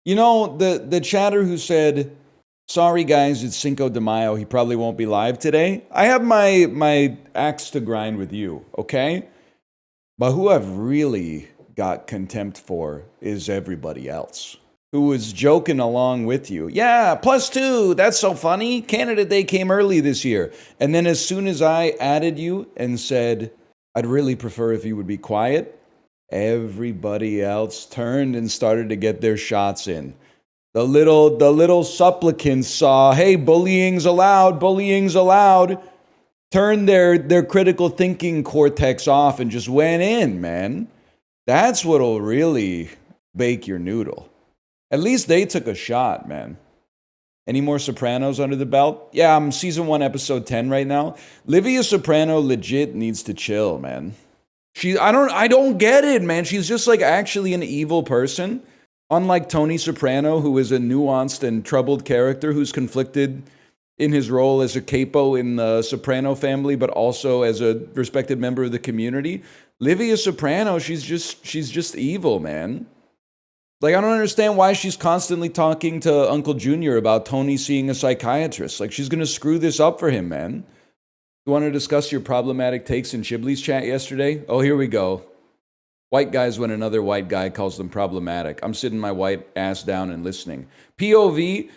You know, the chatter who said, sorry guys, it's Cinco de Mayo, he probably won't be live today. I have my axe to grind with you, okay? But who I've really got contempt for is everybody else who was joking along with you. Yeah, +2, that's so funny. Canada Day came early this year. And then as soon as I added you and said, I'd really prefer if you would be quiet, everybody else turned and started to get their shots in. The little supplicants saw, hey, bullying's allowed, turned their critical thinking cortex off and just went in, man. That's what'll really bake your noodle. At least they took a shot, man. Any more Sopranos under the belt? Yeah, I'm season 1, episode 10 right now. Livia Soprano legit needs to chill, man. I don't get it, man. She's just like actually an evil person. Unlike Tony Soprano, who is a nuanced and troubled character who's conflicted in his role as a capo in the Soprano family, but also as a respected member of the community. Livia Soprano, she's just evil, man. Like, I don't understand why she's constantly talking to Uncle Junior about Tony seeing a psychiatrist. Like, she's going to screw this up for him, man. You want to discuss your problematic takes in Chibley's chat yesterday? Oh, here we go. White guys when another white guy calls them problematic. I'm sitting my white ass down and listening. POV,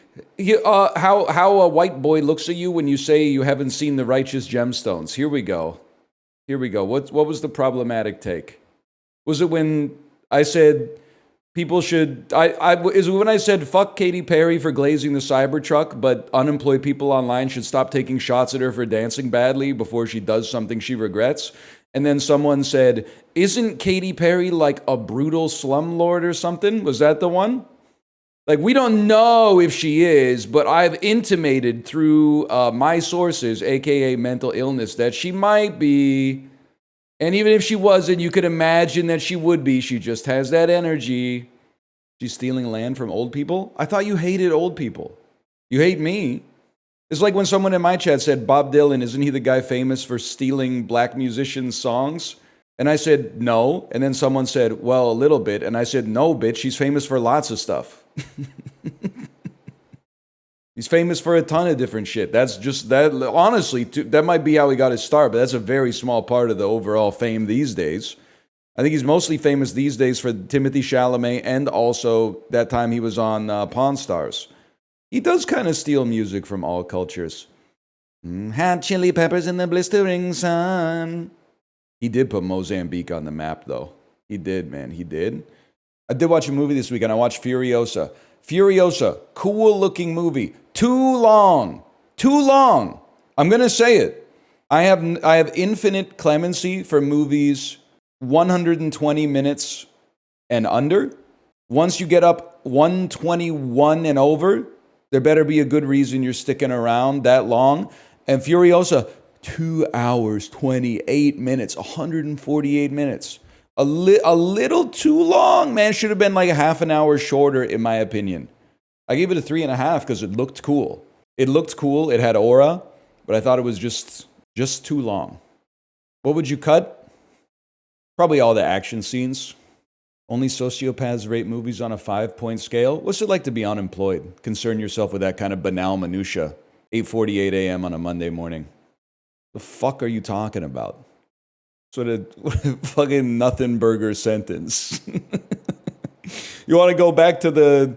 how a white boy looks at you when you say you haven't seen the righteous gemstones. Here we go. What was the problematic take? Was it when I said people should... is it when I said fuck Katy Perry for glazing the Cybertruck, but unemployed people online should stop taking shots at her for dancing badly before she does something she regrets? And then someone said, isn't Katy Perry like a brutal slumlord or something? Was that the one? Like, we don't know if she is, but I've intimated through my sources, aka mental illness, that she might be. And even if she wasn't, you could imagine that she would be. She just has that energy. She's stealing land from old people? I thought you hated old people. You hate me. It's like when someone in my chat said, Bob Dylan, isn't he the guy famous for stealing black musicians' songs? And I said, no. And then someone said, well, a little bit. And I said, no, bitch, he's famous for lots of stuff. He's famous for a ton of different shit. That's just, that. Honestly, that might be how he got his start, but that's a very small part of the overall fame these days. I think he's mostly famous these days for Timothy Chalamet and also that time he was on Pawn Stars. He does kind of steal music from all cultures. Hot chili peppers in the blistering sun. He did put Mozambique on the map, though. He did, man. He did. I did watch a movie this weekend. I watched Furiosa. Furiosa, cool-looking movie. Too long. I'm going to say it. I have infinite clemency for movies 120 minutes and under. Once you get up 121 and over, there better be a good reason you're sticking around that long. And Furiosa, 2 hours, 28 minutes, 148 minutes. A little too long, man. Should have been like a half an hour shorter, in my opinion. I gave it a 3.5 because it looked cool. It had aura, but I thought it was just too long. What would you cut? Probably all the action scenes. Only sociopaths rate movies on a 5-point scale. What's it like to be unemployed? Concern yourself with that kind of banal minutia. 8:48 a.m. on a Monday morning. The fuck are you talking about? What a fucking nothing burger sentence. You want to go back to the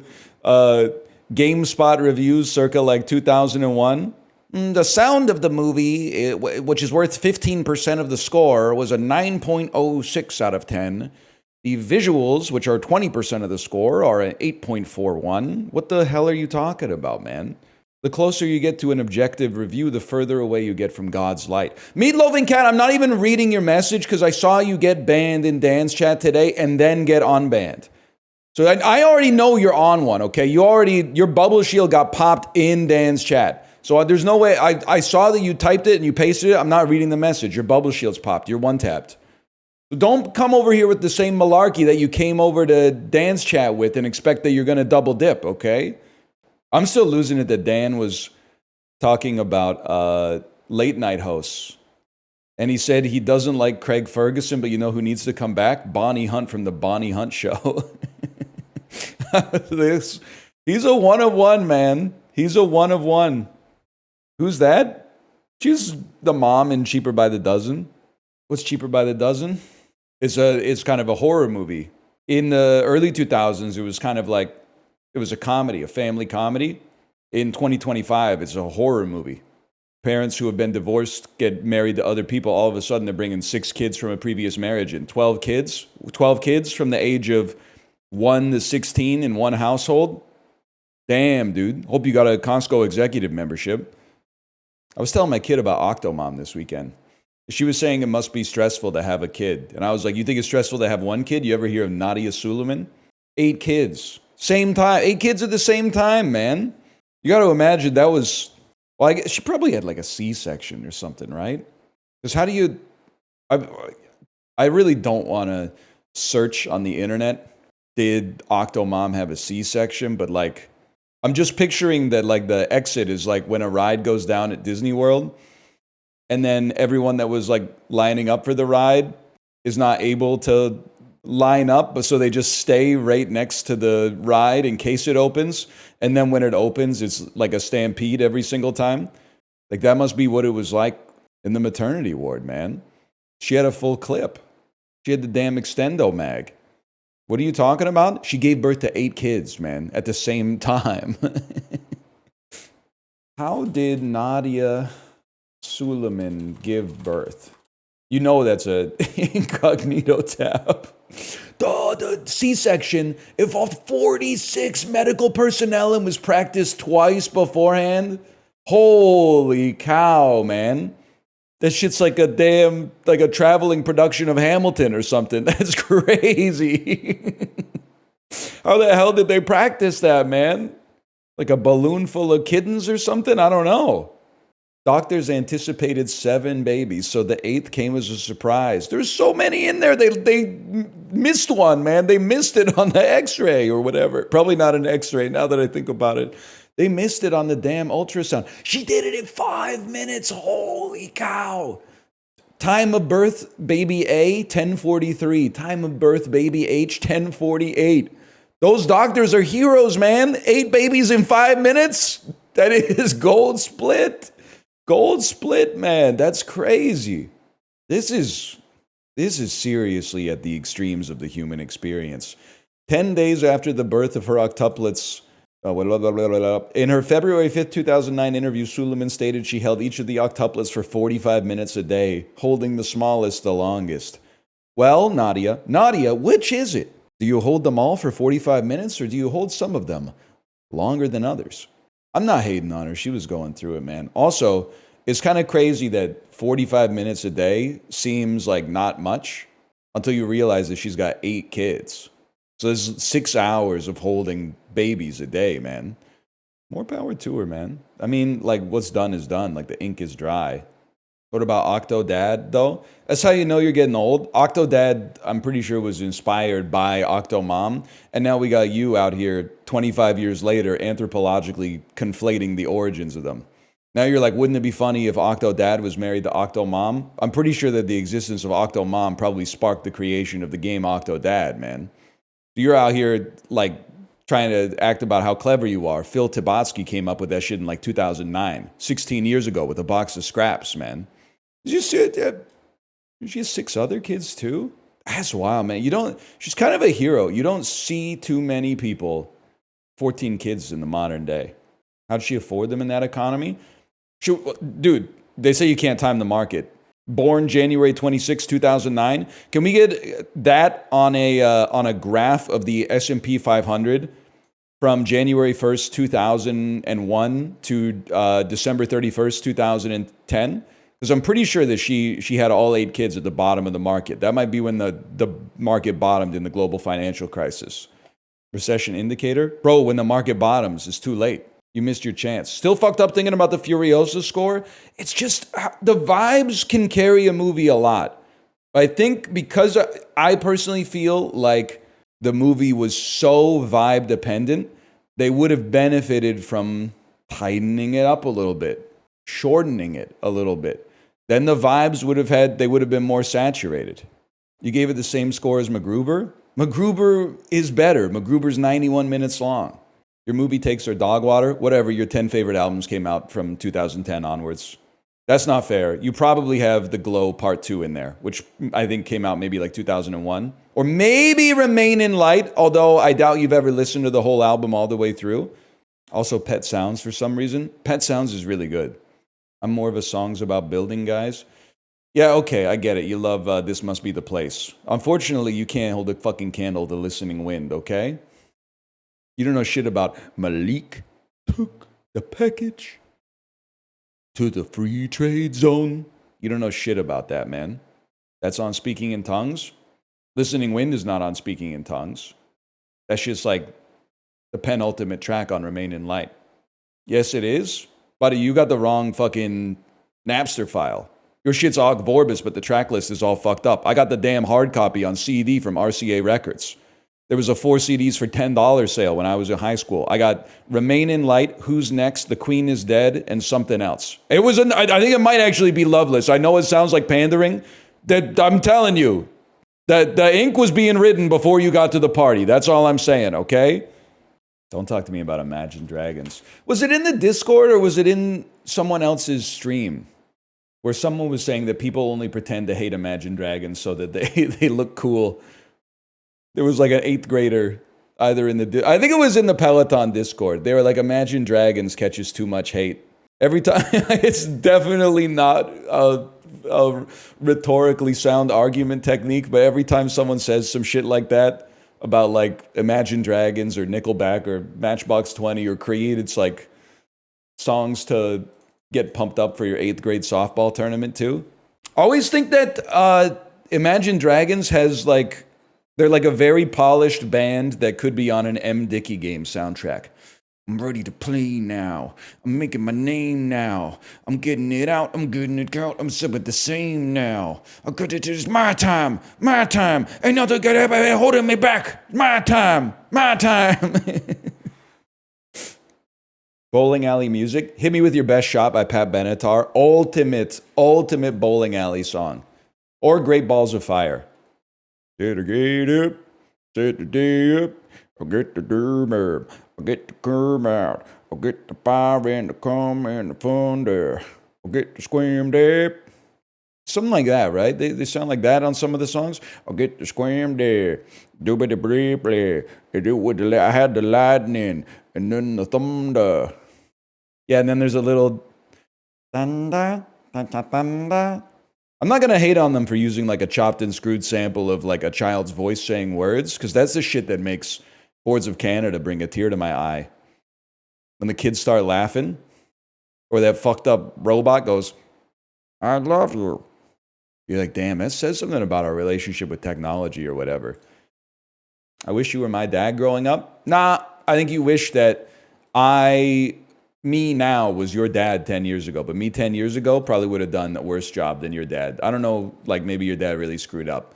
GameSpot reviews circa like 2001? The sound of the movie, which is worth 15% of the score, was a 9.06 out of 10. The visuals, which are 20% of the score, are an 8.41. What the hell are you talking about, man? The closer you get to an objective review, the further away you get from God's light. Meatloafing Cat, I'm not even reading your message because I saw you get banned in Dan's chat today and then get unbanned. So I already know you're on one, okay? Your bubble shield got popped in Dan's chat. So there's no way, I saw that you typed it and you pasted it. I'm not reading the message. Your bubble shield's popped. You're one-tapped. So don't come over here with the same malarkey that you came over to Dan's chat with and expect that you're going to double dip, okay? I'm still losing it that Dan was talking about late night hosts. And he said he doesn't like Craig Ferguson, but you know who needs to come back? Bonnie Hunt from the Bonnie Hunt Show. this, he's a one of one, man. He's a one of one. Who's that? She's the mom in Cheaper by the Dozen. What's Cheaper by the Dozen? It's kind of a horror movie. In the early 2000s, it was kind of like, it was a comedy, a family comedy. In 2025, it's a horror movie. Parents who have been divorced get married to other people. All of a sudden, they're bringing 6 kids from a previous marriage and 12 kids. 12 kids from the age of 1 to 16 in one household. Damn, dude. Hope you got a Costco executive membership. I was telling my kid about Octomom this weekend. She was saying it must be stressful to have a kid. And I was like, you think it's stressful to have one kid? You ever hear of Nadia Suleiman? 8 kids. Same time. 8 kids at the same time, man. You got to imagine that was... Well, I guess she probably had like a C-section or something, right? Because how do you... I really don't want to search on the internet, did Octomom have a C-section? But like, I'm just picturing that like the exit is like when a ride goes down at Disney World, and then everyone that was like lining up for the ride is not able to line up, but so they just stay right next to the ride in case it opens. And then when it opens, it's like a stampede every single time. Like that must be what it was like in the maternity ward, man. She had a full clip. She had the damn extendo mag. What are you talking about? She gave birth to 8 kids, man, at the same time. How did Nadia Suleiman give birth? You know that's a incognito tab. The C-section involved 46 medical personnel and was practiced twice beforehand. Holy cow, man. That shit's like a traveling production of Hamilton or something. That's crazy. How the hell did they practice that, man? Like a balloon full of kittens or something? I don't know. Doctors anticipated 7 babies, so the 8th came as a surprise. There's so many in there. They missed one, man. They missed it on the x-ray or whatever. Probably not an x-ray now that I think about it. They missed it on the damn ultrasound. She did it in 5 minutes. Holy cow. Time of birth, baby A, 10:43. Time of birth, baby H, 10:48. Those doctors are heroes, man. 8 babies in 5 minutes? That is gold split. Gold split, man. That's crazy. This is seriously at the extremes of the human experience. 10 days after the birth of her octuplets, in her February 5th, 2009 interview, Suleiman stated she held each of the octuplets for 45 minutes a day, holding the smallest the longest. Well, Nadia, which is it? Do you hold them all for 45 minutes, or do you hold some of them longer than others? I'm not hating on her. She was going through it, man. Also, it's kind of crazy that 45 minutes a day seems like not much until you realize that she's got 8 kids. So there's 6 hours of holding babies a day, man. More power to her, man. I mean, like, what's done is done. Like, the ink is dry. What about Octodad, though? That's how you know you're getting old. Octodad, I'm pretty sure, was inspired by Octomom. And now we got you out here 25 years later anthropologically conflating the origins of them. Now you're like, wouldn't it be funny if Octodad was married to Octomom? I'm pretty sure that the existence of Octomom probably sparked the creation of the game Octodad, man. You're out here, like, trying to act about how clever you are. Phil Tibotsky came up with that shit in, like, 2009. 16 years ago with a box of scraps, man. Did you see it? She has 6 other kids, too? That's wild, man. She's kind of a hero. You don't see too many people, 14 kids in the modern day. How'd she afford them in that economy? Dude, they say you can't time the market. Born January 26, 2009. Can we get that on a graph of the S&P 500 from January 1st, 2001 to December 31st, 2010? Because I'm pretty sure that she had all 8 kids at the bottom of the market. That might be when the market bottomed in the global financial crisis. Recession indicator? Bro, when the market bottoms, it's too late. You missed your chance. Still fucked up thinking about the Furiosa score. It's just, the vibes can carry a movie a lot. I think because I personally feel like the movie was so vibe dependent, they would have benefited from tightening it up a little bit, shortening it a little bit. Then the vibes would have been more saturated. You gave it the same score as MacGruber? MacGruber is better. MacGruber's 91 minutes long. Your movie takes are dog water. Whatever, your 10 favorite albums came out from 2010 onwards. That's not fair. You probably have The Glow Part 2 in there, which I think came out maybe like 2001. Or maybe Remain in Light, although I doubt you've ever listened to the whole album all the way through. Also Pet Sounds for some reason. Pet Sounds is really good. I'm more of a songs about building guys. Yeah, okay, I get it. You love This Must Be the Place. Unfortunately, you can't hold a fucking candle to Listening Wind, okay? You don't know shit about Malik took the package to the free trade zone. You don't know shit about that, man. That's on Speaking in Tongues. Listening Wind is not on Speaking in Tongues. That's just like the penultimate track on Remain in Light. Yes, it is. Buddy, you got the wrong fucking Napster file. Your shit's Ogg Vorbis, but the track list is all fucked up. I got the damn hard copy on CD from RCA Records. There was a 4 CDs for $10 sale when I was in high school. I got Remain in Light, Who's Next, The Queen is Dead, and something else. I think it might actually be Loveless. I know it sounds like pandering. I'm telling you, that the ink was being written before you got to the party. That's all I'm saying, okay? Don't talk to me about Imagine Dragons. Was it in the Discord or was it in someone else's stream? Where someone was saying that people only pretend to hate Imagine Dragons so that they look cool. There was like an 8th grader, either in the... I think it was in the Peloton Discord. They were like, Imagine Dragons catches too much hate. Every time... It's definitely not a rhetorically sound argument technique, but every time someone says some shit like that about like Imagine Dragons or Nickelback or Matchbox 20 or Creed, it's like songs to get pumped up for your 8th grade softball tournament too. Always think that Imagine Dragons has like, they're like a very polished band that could be on an M. Dickey game soundtrack. I'm ready to play now. I'm making my name now. I'm getting it out. I'm getting it out. I'm sipping the same now. I got it. It's my time. My time. Ain't nothing got holding me back. My time. My time. Bowling Alley Music. Hit Me With Your Best Shot by Pat Benatar. Ultimate bowling alley song. Or Great Balls of Fire. Set the gate up. Set the day up. I'll get the derm up. I'll get the curb out. I'll get the fire and the calm and the fun there. I'll get the scream there. Something like that, right? They sound like that on some of the songs. I'll get the scream there. Doobity briefly. I had the lightning and then the thunder. Yeah, and then there's a little thunder, thunder, thunder. I'm not going to hate on them for using like a chopped and screwed sample of like a child's voice saying words, because that's the shit that makes Boards of Canada bring a tear to my eye. When the kids start laughing, or that fucked up robot goes, I love you. You're like, damn, that says something about our relationship with technology or whatever. I wish you were my dad growing up. Nah, I think you wish that me now was your dad 10 years ago, but me 10 years ago probably would have done a worse job than your dad. I don't know, like maybe your dad really screwed up,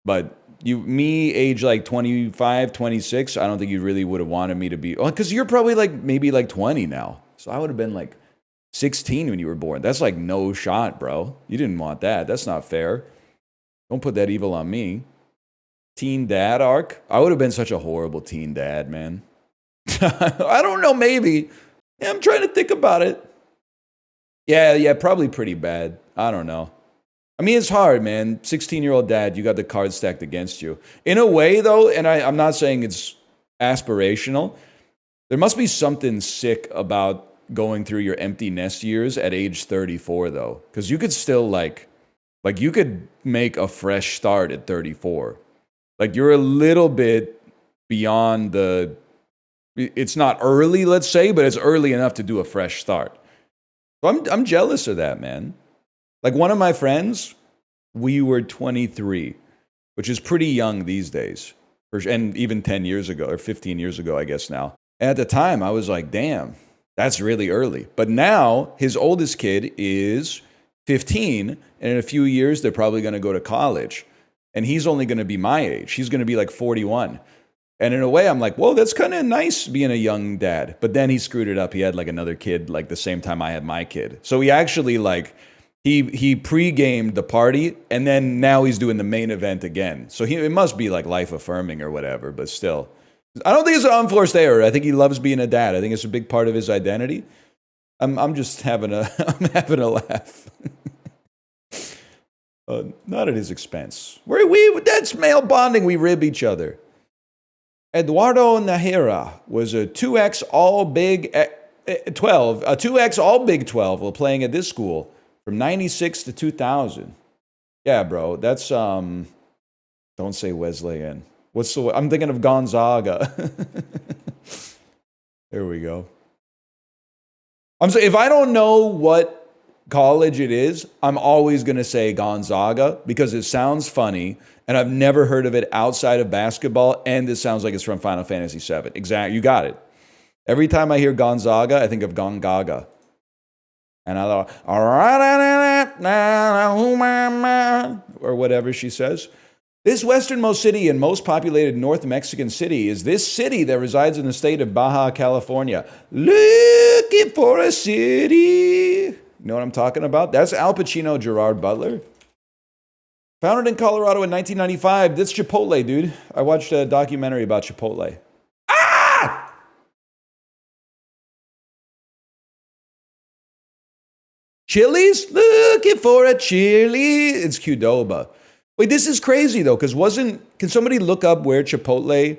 but me age like 25, 26, I don't think you really would have wanted me to be, because you're probably like maybe like 20 now. So I would have been like 16 when you were born. That's like no shot, bro. You didn't want that. That's not fair. Don't put that evil on me. Teen dad arc. I would have been such a horrible teen dad, man. I don't know, maybe. Yeah, I'm trying to think about it. Yeah, probably pretty bad. I don't know. I mean, it's hard, man. 16-year-old dad, you got the cards stacked against you. In a way, though, and I'm not saying it's aspirational, there must be something sick about going through your empty nest years at age 34, though. Because you could still, like you could make a fresh start at 34. Like, you're a little bit beyond the... It's not early, let's say, but it's early enough to do a fresh start. So I'm jealous of that, man. Like one of my friends, we were 23, which is pretty young these days. And even 10 years ago, or 15 years ago, I guess now. And at the time, I was like, damn, that's really early. But now, his oldest kid is 15, and in a few years, they're probably going to go to college. And he's only going to be my age. He's going to be like 41. And in a way, I'm like, whoa, that's kind of nice being a young dad. But then he screwed it up. He had like another kid like the same time I had my kid. So he actually like he pre-gamed the party, and then now he's doing the main event again. So it must be like life affirming or whatever, but still. I don't think it's an unforced error. I think he loves being a dad. I think it's a big part of his identity. I'm just having a laugh. Not at his expense. That's male bonding. We rib each other. Eduardo Nahira was a 2X all big 12, a 2X all big 12 while playing at this school from 96 to 2000. Yeah, bro. That's don't say Wesleyan. I'm thinking of Gonzaga. There we go. I'm saying if I don't know what college it is, I'm always going to say Gonzaga because it sounds funny and I've never heard of it outside of basketball, and it sounds like it's from Final Fantasy VII. Exactly. You got it. Every time I hear Gonzaga, I think of Gongaga. And I thought, all right, or whatever she says. This westernmost city and most populated North Mexican city is this city that resides in the state of Baja California. Looking for a city. You know what I'm talking about? That's Al Pacino, Gerard Butler. Founded in Colorado in 1995. That's Chipotle, dude. I watched a documentary about Chipotle. Ah! Chili's? Looking for a chili. It's Qdoba. Wait, this is crazy though, because can somebody look up where Chipotle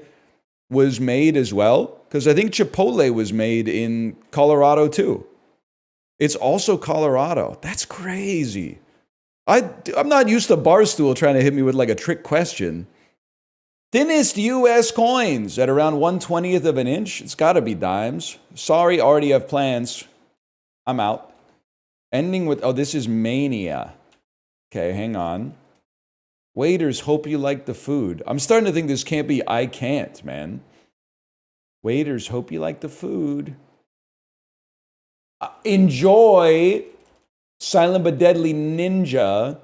was made as well? Because I think Chipotle was made in Colorado too. It's also Colorado. That's crazy. I'm not used to Barstool trying to hit me with like a trick question. Thinnest US coins at around 1/20th of an inch. It's got to be dimes. Sorry, already have plans. I'm out. Ending with, this is Mania. Okay, hang on. Waiters, hope you like the food. I'm starting to think this can't be I can't, man. Waiters, hope you like the food. Enjoy Silent but Deadly Ninja.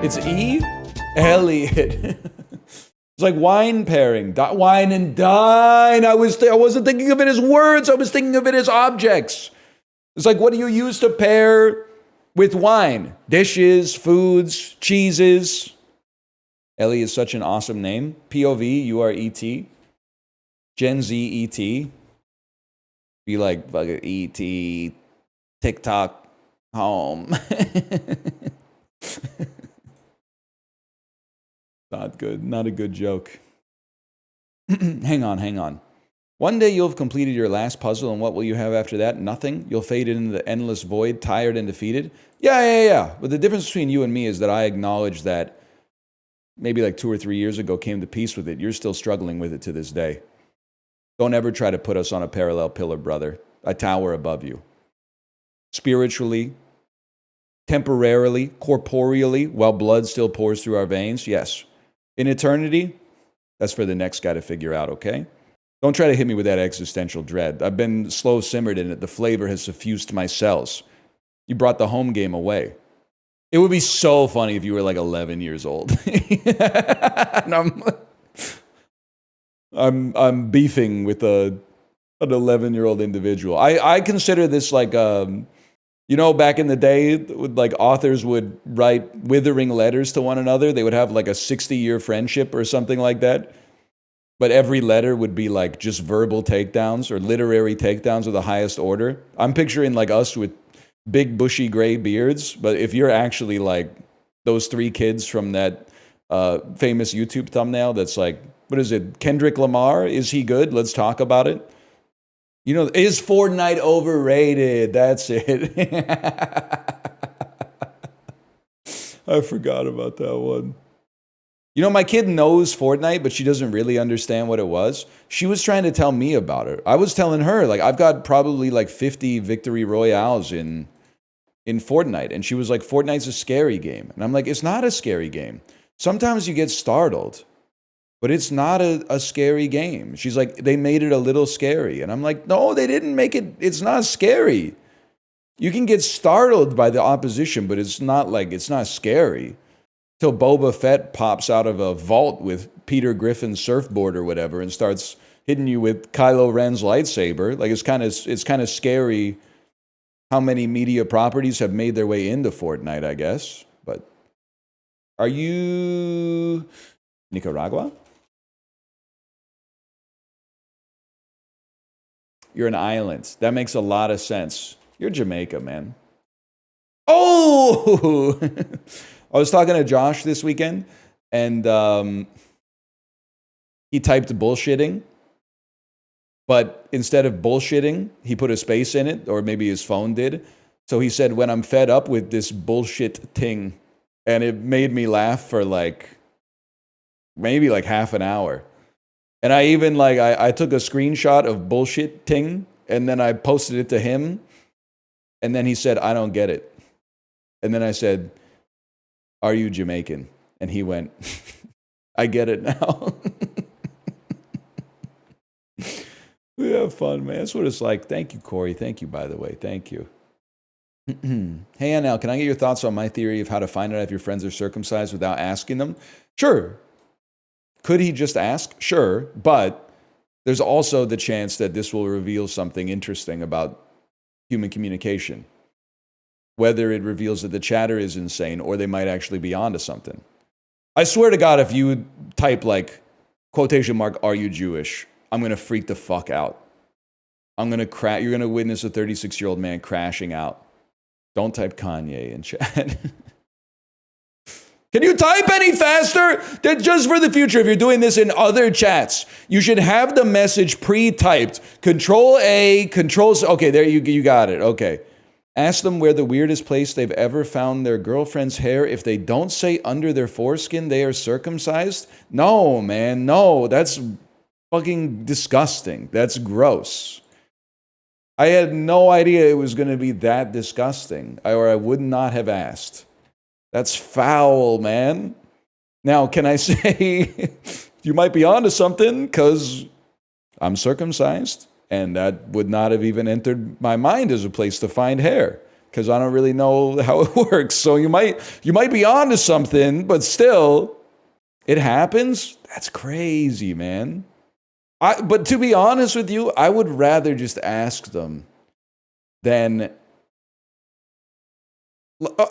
It's E? Elliot. It's like wine pairing. Wine and dine. I wasn't thinking of it as words. I was thinking of it as objects. It's like, what do you use to pair with wine? Dishes, foods, cheeses. Ellie is such an awesome name. POV, URET. Gen Z ET. Be like, fucking ET, TikTok, home. Not good. Not a good joke. Hang on. One day you'll have completed your last puzzle, and what will you have after that? Nothing. You'll fade into the endless void, tired and defeated. Yeah. But the difference between you and me is that I acknowledge that maybe like 2 or 3 years ago came to peace with it. You're still struggling with it to this day. Don't ever try to put us on a parallel pillar, brother. I tower above you. Spiritually, temporarily, corporeally, while blood still pours through our veins, yes. In eternity, that's for the next guy to figure out, okay? Don't try to hit me with that existential dread. I've been slow simmered in it. The flavor has suffused my cells. You brought the home game away. It would be so funny if you were like 11 years old. And I'm beefing with an 11-year-old individual. I consider this like back in the day, like authors would write withering letters to one another. They would have like a 60-year friendship or something like that. But every letter would be like just verbal takedowns or literary takedowns of the highest order. I'm picturing like us with big bushy gray beards. But if you're actually like those 3 kids from that famous YouTube thumbnail that's like, what is it? Kendrick Lamar? Is he good? Let's talk about it. Is Fortnite overrated? That's it. I forgot about that one. My kid knows Fortnite, but she doesn't really understand what it was. She was trying to tell me about it. I was telling her, like, I've got probably like 50 victory royales in Fortnite. And she was like, Fortnite's a scary game. And I'm like, it's not a scary game. Sometimes you get startled, but it's not a scary game. She's like, they made it a little scary. And I'm like, no, they didn't make it. It's not scary. You can get startled by the opposition, but it's not scary. Till Boba Fett pops out of a vault with Peter Griffin's surfboard or whatever and starts hitting you with Kylo Ren's lightsaber. Like, it's kind of scary how many media properties have made their way into Fortnite, I guess. But are you Nicaragua? You're an island. That makes a lot of sense. You're Jamaica, man. Oh! I was talking to Josh this weekend, and he typed bullshitting. But instead of bullshitting, he put a space in it, or maybe his phone did. So he said, when I'm fed up with this bullshit ting. And it made me laugh for maybe half an hour. And I even I took a screenshot of bullshit ting, and then I posted it to him. And then he said, I don't get it. And then I said, are you Jamaican? And he went, I get it now. We have fun, man. That's what it's like. Thank you, Corey. Thank you, by the way. Thank you. Hey, NL, can I get your thoughts on my theory of how to find out if your friends are circumcised without asking them? Sure. Could he just ask? Sure. But there's also the chance that this will reveal something interesting about human communication. Whether it reveals that the chatter is insane or they might actually be onto something. I swear to God, if you would type quotation mark, are you Jewish? I'm going to freak the fuck out. You're going to witness a 36-year-old man crashing out. Don't type Kanye in chat. Can you type any faster? Just for the future, if you're doing this in other chats, you should have the message pre-typed. Control A, Control C. Okay, there you got it. Okay. Ask them where the weirdest place they've ever found their girlfriend's hair. If they don't say under their foreskin, they are circumcised. No, man, no. That's fucking disgusting. That's gross. I had no idea it was going to be that disgusting, or I would not have asked. That's foul, man. Now, can I say you might be onto something because I'm circumcised, and that would not have even entered my mind as a place to find hair because I don't really know how it works. So you might be onto something, but still, it happens. That's crazy, man. But to be honest with you, I would rather just ask them than...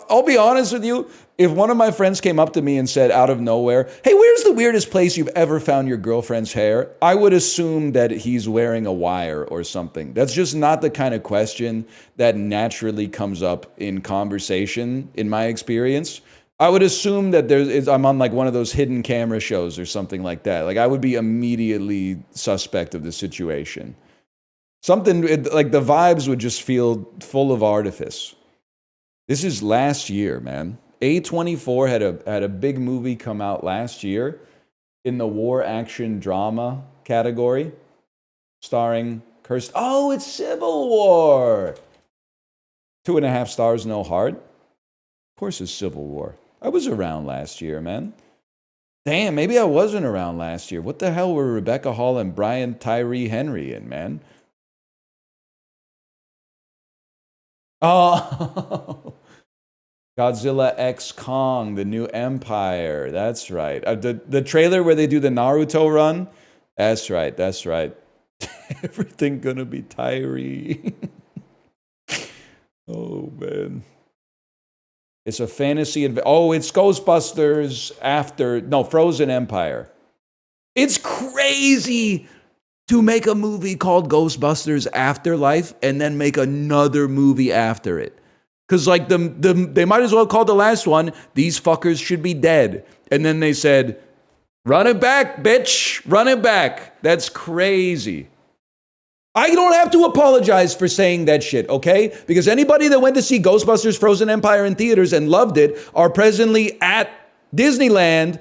I'll be honest with you. If one of my friends came up to me and said out of nowhere, hey, where's the weirdest place you've ever found your girlfriend's hair? I would assume that he's wearing a wire or something. That's just not the kind of question that naturally comes up in conversation, in my experience. I would assume that I'm on one of those hidden camera shows or something like that. I would be immediately suspect of the situation. Something the vibes would just feel full of artifice. This is last year, man. A24 had a big movie come out last year in the war action drama category, starring Kirsten. Oh, it's Civil War. 2.5 stars, no heart. Of course, it's Civil War. I was around last year, man. Damn, maybe I wasn't around last year. What the hell were Rebecca Hall and Brian Tyree Henry in, man? Oh, Godzilla X Kong, the new Empire. That's right. The trailer where they do the Naruto run. That's right. That's right. Everything gonna be Tyree. Oh, man. It's a fantasy. It's Ghostbusters Frozen Empire. It's crazy to make a movie called Ghostbusters Afterlife and then make another movie after it. Because they might as well call the last one, These Fuckers Should Be Dead. And then they said, run it back, bitch. Run it back. That's crazy. I don't have to apologize for saying that shit, okay? Because anybody that went to see Ghostbusters Frozen Empire in theaters and loved it are presently at Disneyland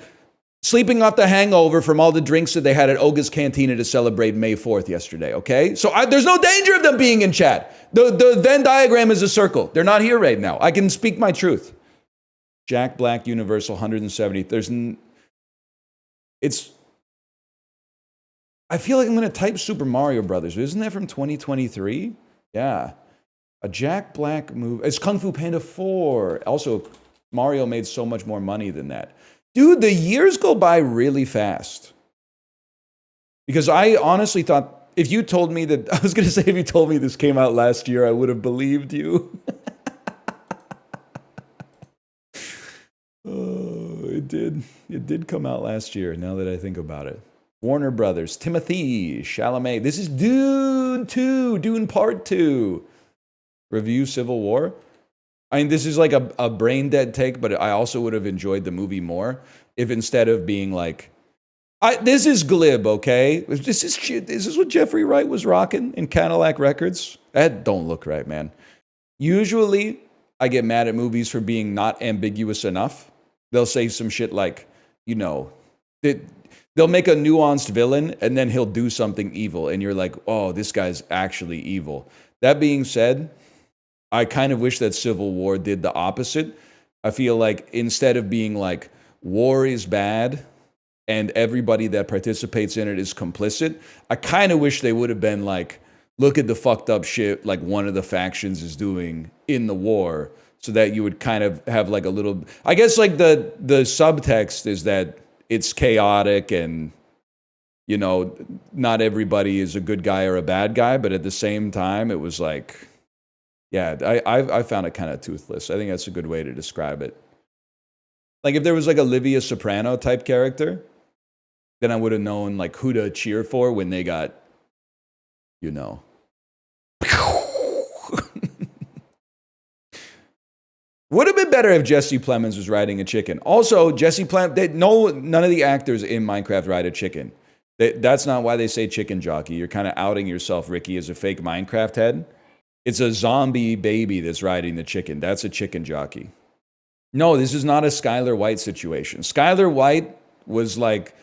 sleeping off the hangover from all the drinks that they had at Oga's Cantina to celebrate May 4th yesterday, okay? So there's no danger of them being in chat. The Venn diagram is a circle. They're not here right now. I can speak my truth. Jack Black, Universal, 170. I feel like I'm going to type Super Mario Brothers. Isn't that from 2023? Yeah. A Jack Black movie. It's Kung Fu Panda 4. Also, Mario made so much more money than that. Dude, the years go by really fast. Because I honestly thought, if you told me that, I was going to say, if you told me this came out last year, I would have believed you. Oh, it did. It did come out last year, now that I think about it. Warner Brothers, Timothy Chalamet. This is Dune 2, Dune Part 2. Review Civil War. I mean, this is like a brain dead take, but I also would have enjoyed the movie more if instead of being like, this is glib, okay? This is what Jeffrey Wright was rocking in Cadillac Records. That don't look right, man. Usually, I get mad at movies for being not ambiguous enough. They'll say some shit like, you know, they'll make a nuanced villain and then he'll do something evil. And you're like, oh, this guy's actually evil. That being said, I kind of wish that Civil War did the opposite. I feel like instead of being like, war is bad and everybody that participates in it is complicit, I kind of wish they would have been like, look at the fucked up shit like one of the factions is doing in the war, so that you would kind of have like a little, I guess like the subtext is that it's chaotic and, you know, not everybody is a good guy or a bad guy, but at the same time, it was like, yeah, I found it kind of toothless. I think that's a good way to describe it. Like if there was like a Livia Soprano type character, then I would have known like who to cheer for when they got, you know. Would have been better if Jesse Plemons was riding a chicken. Also, Jesse Plemons, none of the actors in Minecraft ride a chicken. That's not why they say chicken jockey. You're kind of outing yourself, Ricky, as a fake Minecraft head. It's a zombie baby that's riding the chicken. That's a chicken jockey. No, this is not a Skylar White situation. Skylar White was like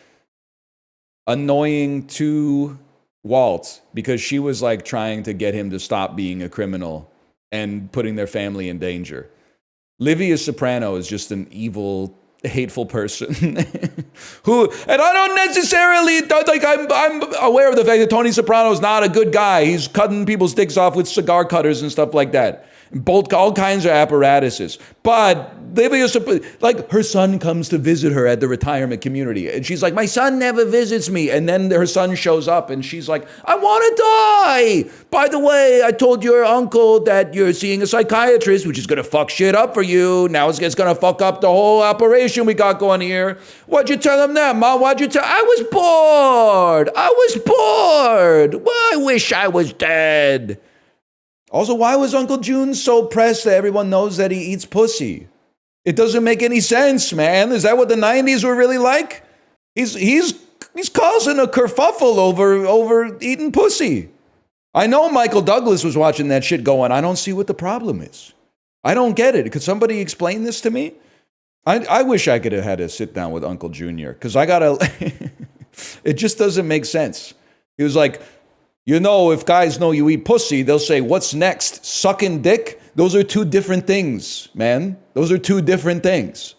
annoying to Walt because she was like trying to get him to stop being a criminal and putting their family in danger. Livia Soprano is just an evil, hateful person who, and I don't necessarily, like, I'm aware of the fact that Tony Soprano is not a good guy. He's cutting people's dicks off with cigar cutters and stuff like that. Bolt, all kinds of apparatuses. But Livia Soprano, like, her son comes to visit her at the retirement community. And she's like, my son never visits me. And then her son shows up and she's like, I want to die. By the way, I told your uncle that you're seeing a psychiatrist, which is going to fuck shit up for you. Now it's going to fuck up the whole operation we got going here. What'd you tell him that, Mom? What'd you tell? I was bored. Well, I wish I was dead. Also, why was Uncle June so pressed that everyone knows that he eats pussy? It doesn't make any sense, man. Is that what the 90s were really like? He's causing a kerfuffle over eating pussy. I know Michael Douglas was watching that shit going, I don't see what the problem is. I don't get it. Could somebody explain this to me? I wish I could have had a sit down with Uncle Junior, because I gotta, it just doesn't make sense. He was like, you know, if guys know you eat pussy, they'll say, what's next? Sucking dick? Those are two different things, man. Those are two different things.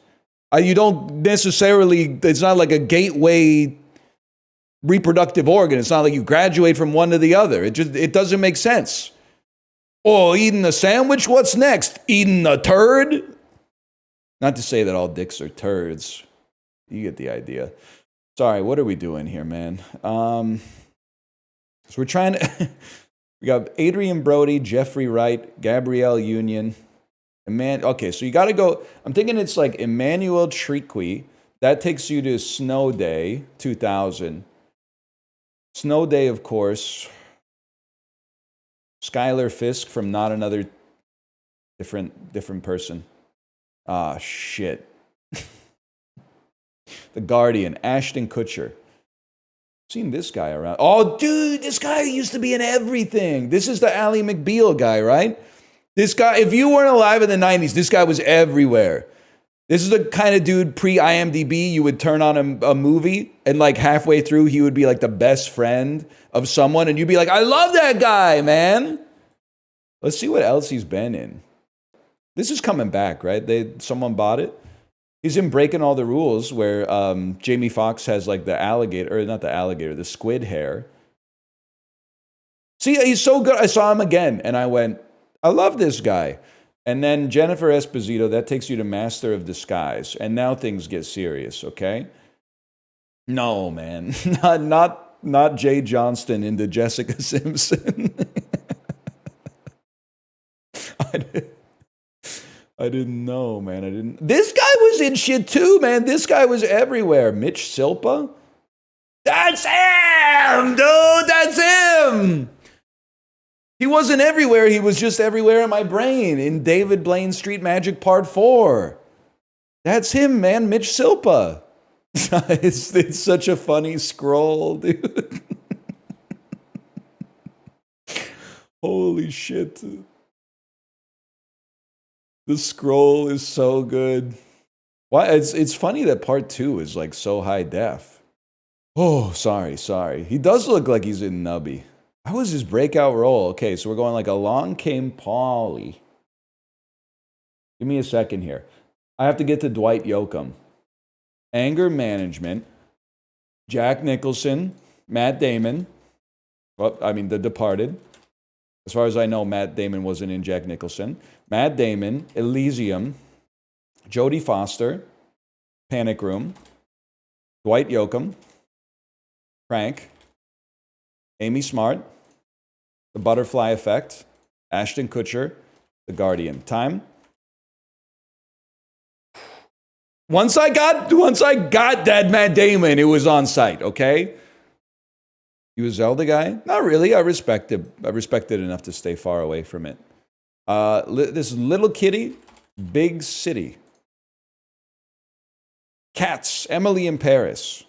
You don't necessarily, it's not like a gateway reproductive organ. It's not like you graduate from one to the other. It doesn't make sense. Oh, eating a sandwich? What's next? Eating a turd? Not to say that all dicks are turds. You get the idea. Sorry, what are we doing here, man? So we're trying to, we got Adrian Brody, Jeffrey Wright, Gabrielle Union, okay, so you got to go, I'm thinking it's like Emmanuel Triqui. That takes you to Snow Day, 2000. Snow Day, of course. Skylar Fisk from Not Another, different person. Ah, shit. The Guardian, Ashton Kutcher. Seen this guy around. Oh, dude, this guy used to be in everything. This is the Ally McBeal guy, right? This guy, if you weren't alive in the 90s, this guy was everywhere. This is the kind of dude pre-IMDb you would turn on a movie and like halfway through he would be like the best friend of someone and you'd be like, I love that guy, man. Let's see what else he's been in. This is coming back, right? Someone bought it. He's in Breaking All the Rules, where Jamie Foxx has like the alligator, or not the alligator, the squid hair. See, he's so good. I saw him again, and I went, I love this guy. And then Jennifer Esposito, that takes you to Master of Disguise. And now things get serious, okay? No, man. Not Jay Johnston into Jessica Simpson. I didn't know, man. I didn't. This guy was in shit too, man. This guy was everywhere. Mitch Silpa? That's him, dude. That's him. He wasn't everywhere. He was just everywhere in my brain. In David Blaine Street Magic Part 4. That's him, man. Mitch Silpa. It's such a funny scroll, dude. Holy shit. The scroll is so good. Why? It's funny that part 2 is like so high def. Oh, sorry. He does look like he's in Nubby. How was his breakout role? Okay, so we're going like Along Came Polly. Give me a second here. I have to get to Dwight Yoakam. Anger Management. Jack Nicholson. Matt Damon. Well, I mean, The Departed. As far as I know, Matt Damon wasn't in Jack Nicholson. Matt Damon, Elysium, Jodie Foster, Panic Room, Dwight Yoakam, Crank, Amy Smart, The Butterfly Effect, Ashton Kutcher, The Guardian. Time. Once I got that Matt Damon, it was on site, okay? He was Zelda guy? Not really. I respected enough to stay far away from it. This Little Kitty, Big City. Cats, Emily in Paris.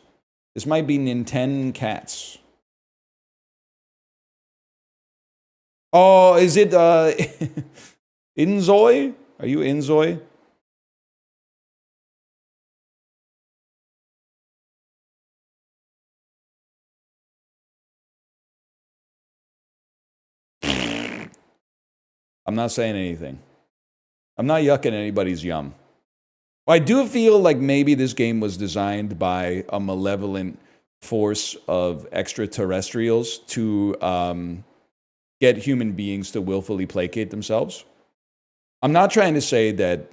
This might be Nintendo Cats. Oh, is it Inzoy? Are you Inzoy? I'm not saying anything. I'm not yucking anybody's yum. I do feel like maybe this game was designed by a malevolent force of extraterrestrials to get human beings to willfully placate themselves. I'm not trying to say that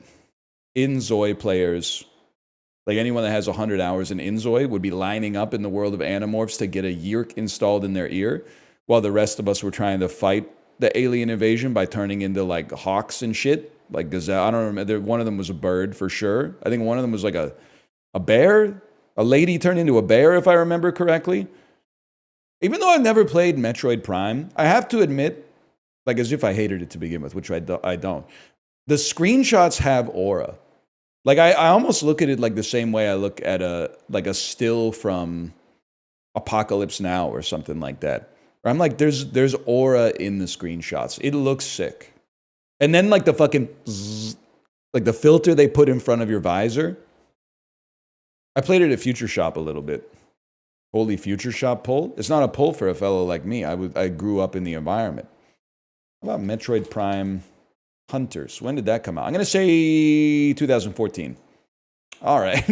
Inzoi players, like anyone that has 100 hours in Inzoi, would be lining up in the world of Animorphs to get a yerk installed in their ear, while the rest of us were trying to fight the alien invasion by turning into like hawks and shit, like gazelle. I don't remember. One of them was a bird for sure. I think one of them was like a bear. A lady turned into a bear, if I remember correctly. Even though I've never played Metroid Prime, I have to admit, like as if I hated it to begin with, which I don't. The screenshots have aura. Like I almost look at it like the same way I look at a still from Apocalypse Now or something like that. I'm like, there's aura in the screenshots. It looks sick. And then like the fucking zzz, like the filter they put in front of your visor. I played it at Future Shop a little bit. Holy Future Shop pull? It's not a pull for a fellow like me. I grew up in the environment. How about Metroid Prime Hunters? When did that come out? I'm going to say 2014. All right.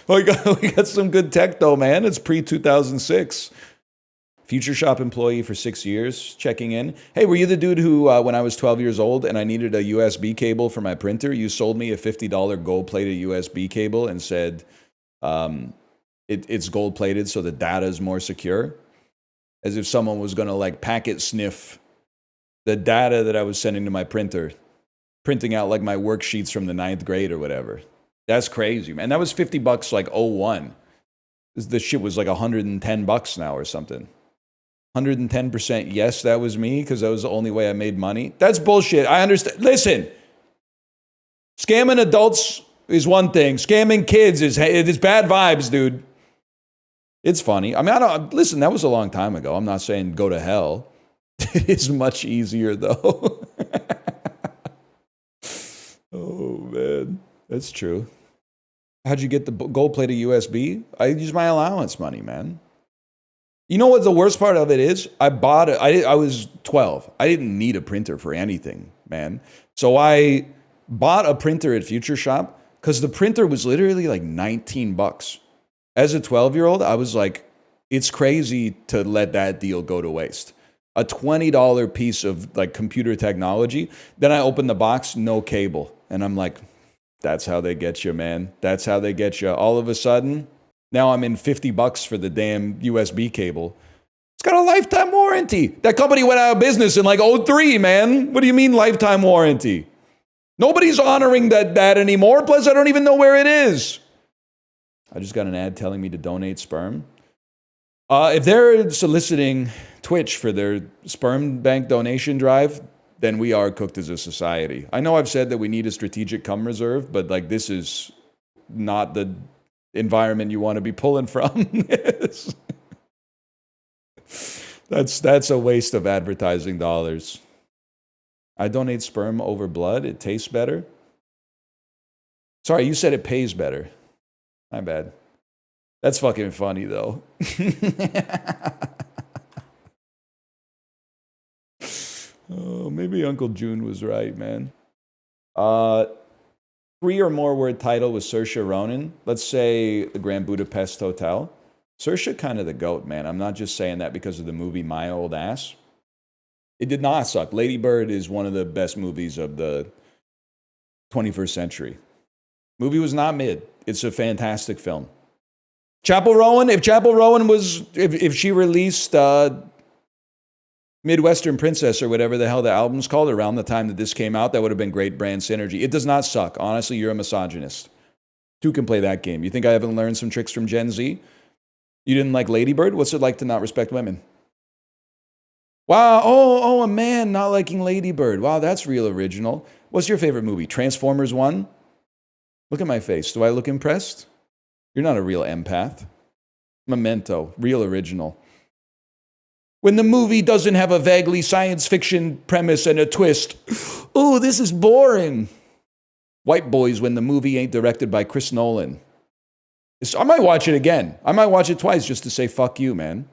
We got some good tech though, man. It's pre-2006. Future Shop employee for 6 years, checking in. Hey, were you the dude who, when I was 12 years old and I needed a USB cable for my printer, you sold me a $50 gold-plated USB cable and said it's gold-plated so the data is more secure? As if someone was going to like packet sniff the data that I was sending to my printer, printing out like my worksheets from the 9th grade or whatever. That's crazy, man. That was $50 like 01. This shit was like $110 now or something. 110% yes, that was me because that was the only way I made money. That's bullshit. I understand. Listen, scamming adults is one thing. Scamming kids is bad vibes, dude. It's funny. I mean, listen, that was a long time ago. I'm not saying go to hell. It's much easier though. Oh, man. That's true. How'd you get the gold-plated USB? I used my allowance money, man. You know what the worst part of it is? I bought it. I was 12. I didn't need a printer for anything, man. So I bought a printer at Future Shop because the printer was literally like $19. As a 12-year-old, I was like, it's crazy to let that deal go to waste. A $20 piece of like computer technology. Then I open the box, no cable. And I'm like, that's how they get you, man. That's how they get you. All of a sudden, now I'm in $50 for the damn USB cable. It's got a lifetime warranty. That company went out of business in like '03, man. What do you mean lifetime warranty? Nobody's honoring that anymore. Plus, I don't even know where it is. I just got an ad telling me to donate sperm. If they're soliciting Twitch for their sperm bank donation drive, then we are cooked as a society. I know I've said that we need a strategic cum reserve, but like this is not the environment you want to be pulling from. That's a waste of advertising dollars. I donate sperm over blood. It tastes better. Sorry, you said it pays better. My bad. That's fucking funny, though. Oh, maybe Uncle June was right, man. 3 or more word title with Saoirse Ronan. Let's say the Grand Budapest Hotel. Saoirse kind of the GOAT, man. I'm not just saying that because of the movie My Old Ass. It did not suck. Lady Bird is one of the best movies of the 21st century. Movie was not mid. It's a fantastic film. Chapel Rowan, if she released Midwestern Princess or whatever the hell the album's called around the time that this came out, that would have been great brand synergy. It does not suck. Honestly, you're a misogynist. Two can play that game. You think I haven't learned some tricks from Gen Z? You didn't like Lady Bird? What's it like to not respect women? Wow, oh, a man not liking Lady Bird. Wow, that's real original. What's your favorite movie? Transformers 1? Look at my face. Do I look impressed? You're not a real empath. Memento, real original. When the movie doesn't have a vaguely science fiction premise and a twist, oh, this is boring. White Boys when the movie ain't directed by Chris Nolan. I might watch it again. I might watch it twice just to say fuck you, man.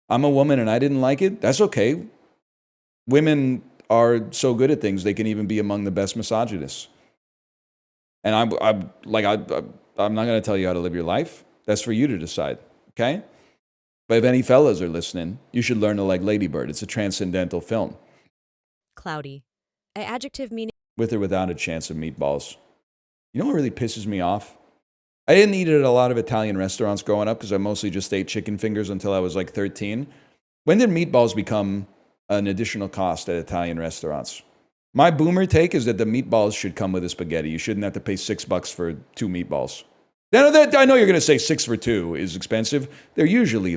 I'm a woman and I didn't like it. That's okay. Women are so good at things, they can even be among the best misogynists. And I'm not going to tell you how to live your life. That's for you to decide, okay? But if any fellas are listening, you should learn to like Lady Bird. It's a transcendental film. Cloudy. An adjective meaning... With or without a chance of meatballs. You know what really pisses me off? I didn't eat it at a lot of Italian restaurants growing up because I mostly just ate chicken fingers until I was like 13. When did meatballs become an additional cost at Italian restaurants? My boomer take is that the meatballs should come with a spaghetti. You shouldn't have to pay $6 for 2 meatballs. I know you're going to say 6 for 2 is expensive. They're usually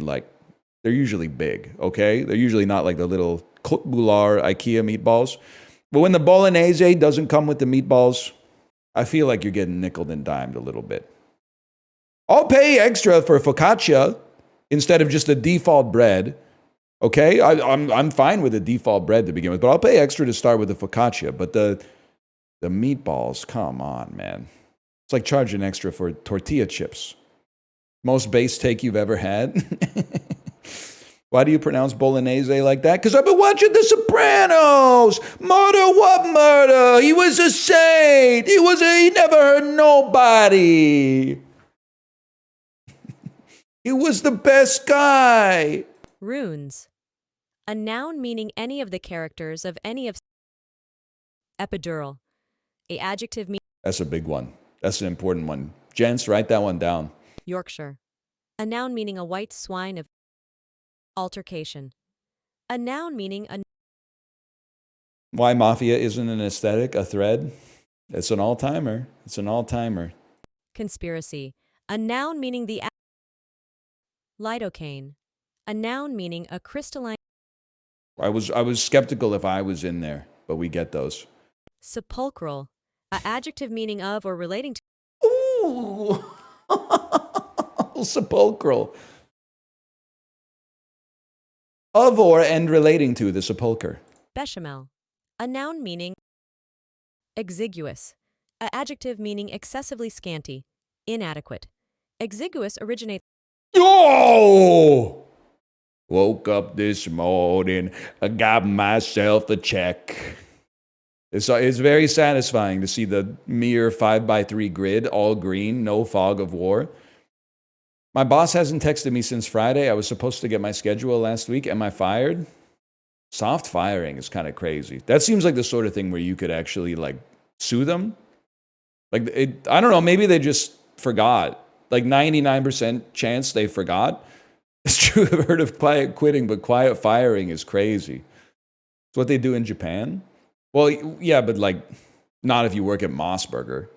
big, okay? They're usually not like the little Côte Boulard IKEA meatballs. But when the bolognese doesn't come with the meatballs, I feel like you're getting nickeled and dimed a little bit. I'll pay extra for focaccia instead of just a default bread. Okay, I'm fine with a default bread to begin with, but I'll pay extra to start with the focaccia. But the meatballs, come on, man. It's like charging extra for tortilla chips. Most base take you've ever had. Why do you pronounce bolognese like that? Because I've been watching The Sopranos. Murder, what murder? He was a saint. He never hurt nobody. He was the best guy. Runes. A noun meaning any of the characters of any of... Epidural. A adjective meaning... That's a big one. That's an important one. Gents, write that one down. Yorkshire. A noun meaning a white swine of... Altercation. A noun meaning a... Why mafia isn't an aesthetic, a thread? It's an all-timer. It's an all-timer. Conspiracy. A noun meaning the... Lidocaine. A noun meaning a crystalline... I was skeptical if I was in there, but we get those. Sepulchral. A adjective meaning of or relating to... Ooh! Sepulchral. Of or and relating to the sepulcher. Bechamel. A noun meaning... Exiguous. A adjective meaning excessively scanty, inadequate. Exiguous originates... Oh! Woke up this morning, I got myself a check. It's very satisfying to see the mere 5x3 grid, all green, no fog of war. My boss hasn't texted me since Friday. I was supposed to get my schedule last week. Am I fired? Soft firing is kind of crazy. That seems like the sort of thing where you could actually like sue them. Like I don't know, maybe they just forgot. Like 99% chance they forgot. It's true, I've heard of quiet quitting, but quiet firing is crazy. It's what they do in Japan. Well, yeah, but like not if you work at Mossberger.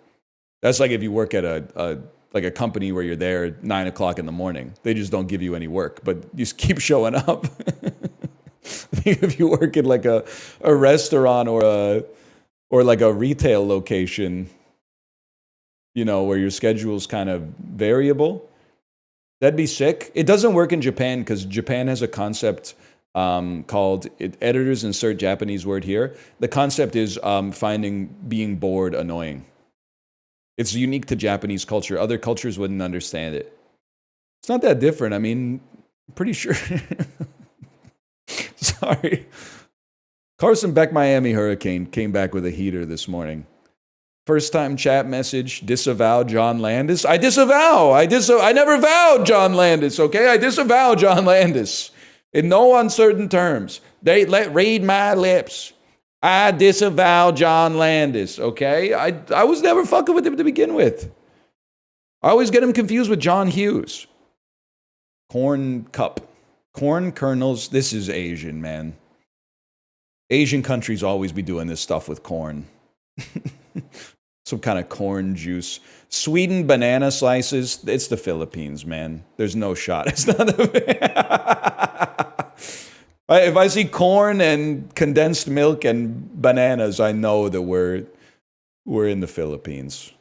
That's like if you work at a company where you're there at 9 o'clock in the morning. They just don't give you any work, but you just keep showing up. If you work at like a restaurant or like a retail location, you know, where your schedule's kind of variable, that'd be sick. It doesn't work in Japan because Japan has a concept called, editors insert Japanese word here. The concept is finding being bored annoying. It's unique to Japanese culture. Other cultures wouldn't understand it. It's not that different. I mean, I'm pretty sure. Sorry. carsonbeckmiamihurricane came back with a heater this morning. First time chat message, disavow John Landis. I disavow. I never vowed John Landis, okay? I disavow John Landis in no uncertain terms. Read my lips. I disavow John Landis, okay? I was never fucking with him to begin with. I always get him confused with John Hughes. Corn cup. Corn kernels. This is Asian, man. Asian countries always be doing this stuff with corn. Some kind of corn juice. Sweetened banana slices. It's the Philippines, man. There's no shot. It's not if I see corn and condensed milk and bananas, I know that we're in the Philippines.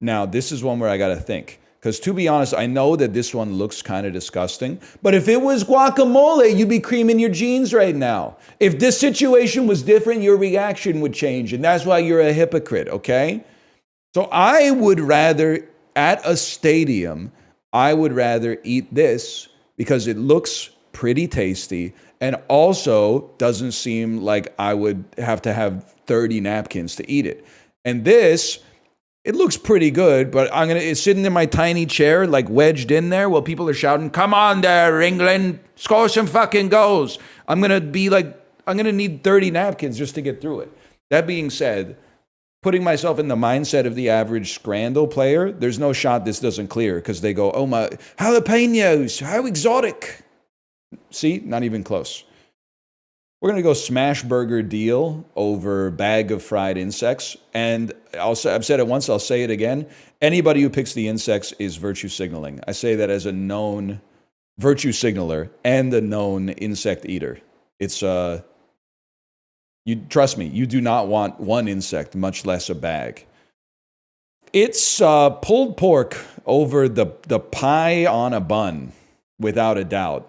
Now, this is one where I got to think. Because to be honest, I know that this one looks kind of disgusting. But if it was guacamole, you'd be creaming your jeans right now. If this situation was different, your reaction would change. And that's why you're a hypocrite, okay? So I would rather, at a stadium, I would rather eat this because it looks pretty tasty and also doesn't seem like I would have to have 30 napkins to eat it. And this, it looks pretty good, but it's sitting in my tiny chair, like wedged in there while people are shouting, "Come on there, England, score some fucking goals." I'm going to need 30 napkins just to get through it. That being said, putting myself in the mindset of the average Scrandle player, there's no shot this doesn't clear because they go, "Oh my, jalapenos, how exotic." See, not even close. We're going to go smash burger deal over bag of fried insects. And I've said it once, I'll say it again. Anybody who picks the insects is virtue signaling. I say that as a known virtue signaler and a known insect eater. It's, you trust me, you do not want one insect, much less a bag. It's pulled pork over the pie on a bun, without a doubt.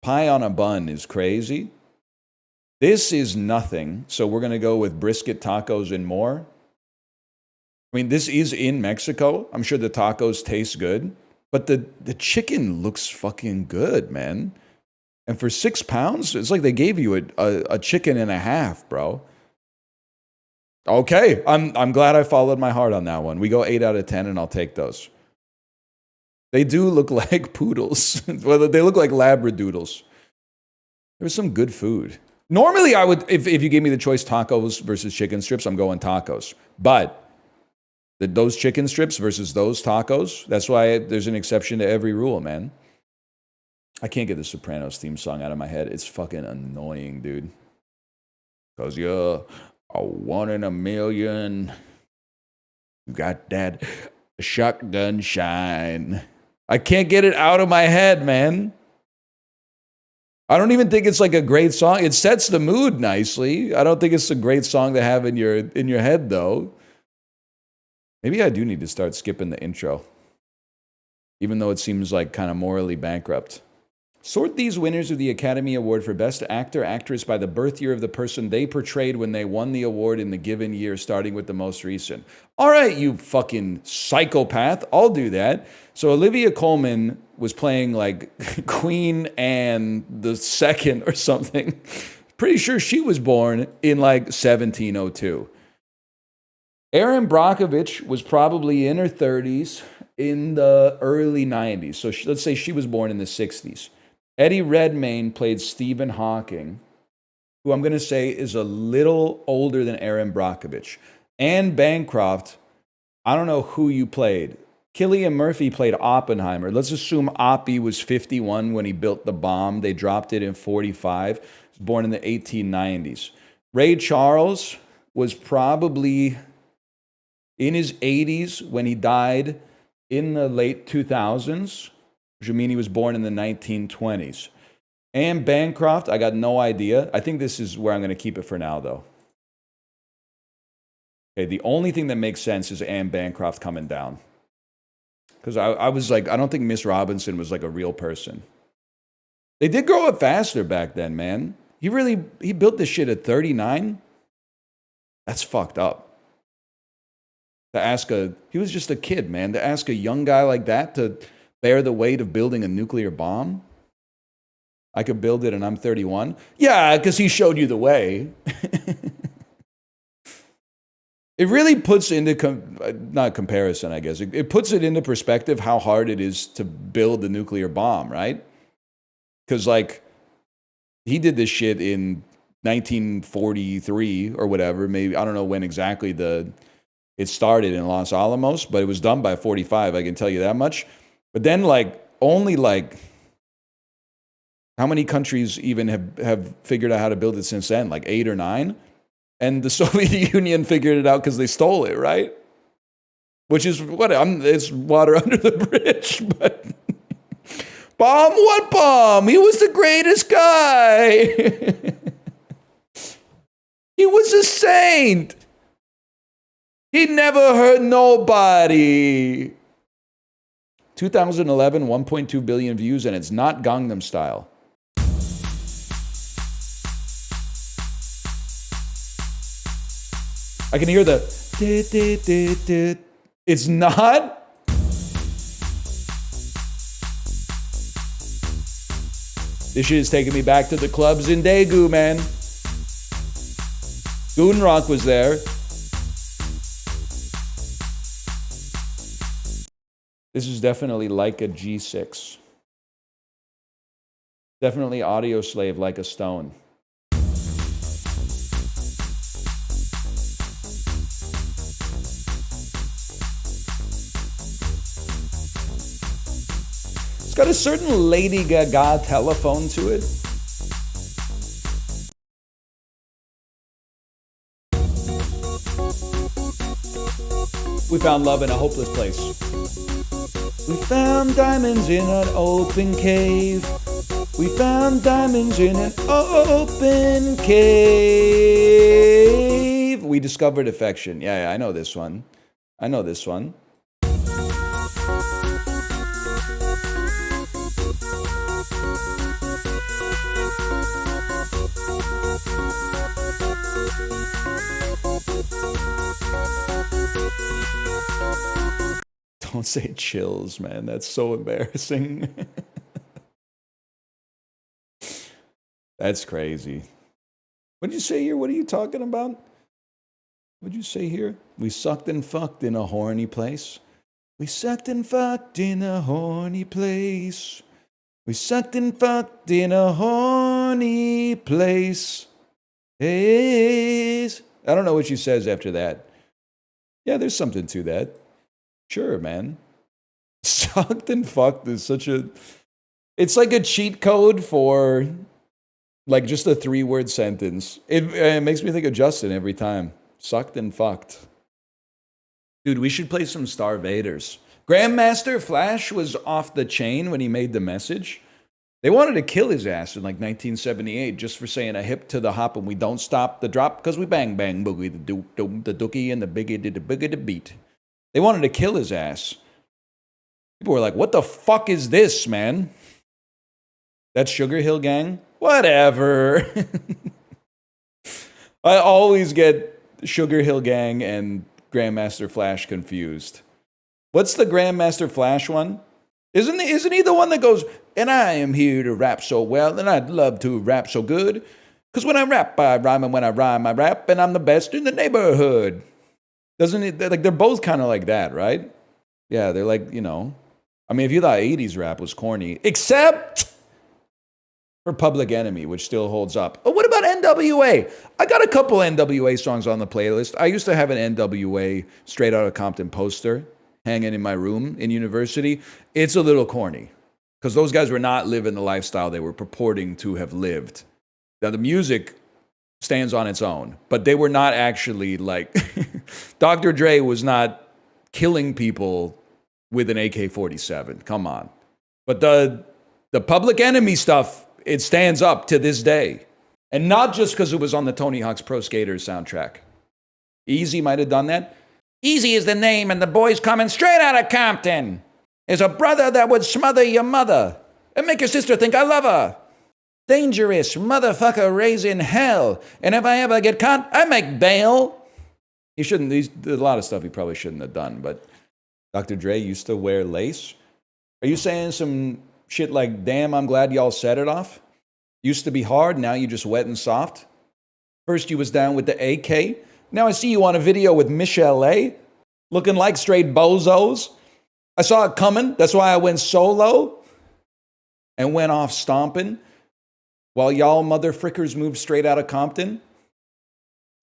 Pie on a bun is crazy. This is nothing, so we're going to go with brisket tacos and more. I mean, this is in Mexico. I'm sure the tacos taste good, but the chicken looks fucking good, man. And for £6, it's like they gave you a chicken and a half, bro. Okay, I'm glad I followed my heart on that one. We go 8 out of 10, and I'll take those. They do look like poodles. Well, they look like labradoodles. There's some good food. Normally, I would, if you gave me the choice, tacos versus chicken strips, I'm going tacos. But those chicken strips versus those tacos, that's why there's an exception to every rule, man. I can't get the Sopranos theme song out of my head. It's fucking annoying, dude. Because you're a 1 in a million. You got that shotgun shine. I can't get it out of my head, man. I don't even think it's like a great song. It sets the mood nicely. I don't think it's a great song to have in your head, though. Maybe I do need to start skipping the intro, even though it seems like kind of morally bankrupt. Sort these winners of the Academy Award for Best Actor, Actress by the birth year of the person they portrayed when they won the award in the given year, starting with the most recent. All right, you fucking psychopath. I'll do that. So Olivia Colman was playing like Queen Anne the Second or something. Pretty sure she was born in like 1702. Erin Brockovich was probably in her 30s in the early 90s. So let's say she was born in the 60s. Eddie Redmayne played Stephen Hawking, who I'm going to say is a little older than Aaron Brockovich. Anne Bancroft, I don't know who you played. Cillian Murphy played Oppenheimer. Let's assume Oppie was 51 when he built the bomb. They dropped it in 45. He was born in the 1890s. Ray Charles was probably in his 80s when he died in the late 2000s, which would mean he was born in the 1920s. Anne Bancroft, I got no idea. I think this is where I'm going to keep it for now, though. Okay, the only thing that makes sense is Anne Bancroft coming down. Because I was like, I don't think Miss Robinson was like a real person. They did grow up faster back then, man. He built this shit at 39? That's fucked up. He was just a kid, man. To ask a young guy like that to bear the weight of building a nuclear bomb? I could build it and I'm 31? Yeah, because he showed you the way. It really puts into, not comparison, I guess. It puts it into perspective how hard it is to build a nuclear bomb, right? Because, like, he did this shit in 1943 or whatever. Maybe, I don't know when exactly it started in Los Alamos, but it was done by 45, I can tell you that much. But then, like, only, like, how many countries even have figured out how to build it since then? Like 8 or 9? And the Soviet Union figured it out because they stole it, right? Which is it's water under the bridge. But bomb? What bomb? He was the greatest guy. He was a saint. He never hurt nobody. 2011, 1.2 billion views, and it's not Gangnam Style. I can hear the It's not? This shit is taking me back to the clubs in Daegu, man. Goon Rock was there. This is definitely like a G6. Definitely Audio Slave like a stone. It's got a certain Lady Gaga telephone to it. We found love in a hopeless place. We found diamonds in an open cave. We found diamonds in an open cave. We discovered affection. Yeah, I know this one. I know this one. Don't say chills, man. That's so embarrassing. That's crazy. What did you say here? What are you talking about? What did you say here? We sucked and fucked in a horny place. We sucked and fucked in a horny place. We sucked and fucked in a horny place. Hey. I don't know what she says after that. Yeah, there's something to that. Sure, man. Sucked and fucked is such a... It's like a cheat code for, like, just a 3-word sentence. It makes me think of Justin every time. Sucked and fucked. Dude, we should play some Star Vaders. Grandmaster Flash was off the chain when he made the message. They wanted to kill his ass in, like, 1978 just for saying a hip to the hop and we don't stop the drop because we bang, bang, boogie, the doop, doop, the dookie, and the biggie, the biggie, the beat. They wanted to kill his ass. People were like, what the fuck is this, man? That's Sugar Hill Gang? Whatever. I always get Sugar Hill Gang and Grandmaster Flash confused. What's the Grandmaster Flash one? Isn't he the one that goes, and I am here to rap so well, and I'd love to rap so good. Because when I rap, I rhyme, and when I rhyme, I rap, and I'm the best in the neighborhood. Doesn't it, like, they're both kind of like that, right? Yeah, they're like, you know. I mean, if you thought 80s rap was corny, except For Public Enemy, which still holds up. Oh, what about NWA? I got a couple NWA songs on the playlist. I used to have an NWA Straight Outta Compton poster hanging in my room in university. It's a little corny because those guys were not living the lifestyle they were purporting to have lived. Now, the music stands on its own, but they were not actually like Dr. Dre was not killing people with an AK-47. Come on. But the Public Enemy stuff, it stands up to this day. And not just because it was on the Tony Hawk's Pro Skater soundtrack. Easy might have done that. Easy is the name, and the boy's coming straight out of Compton. Is a brother that would smother your mother and make your sister think I love her. Dangerous motherfucker raising hell. And if I ever get caught, I make bail. He shouldn't, there's a lot of stuff he probably shouldn't have done, but Dr. Dre used to wear lace. Are you saying some shit like, damn, I'm glad y'all set it off? Used to be hard, now you just wet and soft? First you was down with the AK, now I see you on a video with Michelle A, looking like straight bozos. I saw it coming, that's why I went solo and went off stomping while y'all motherfrickers moved straight out of Compton.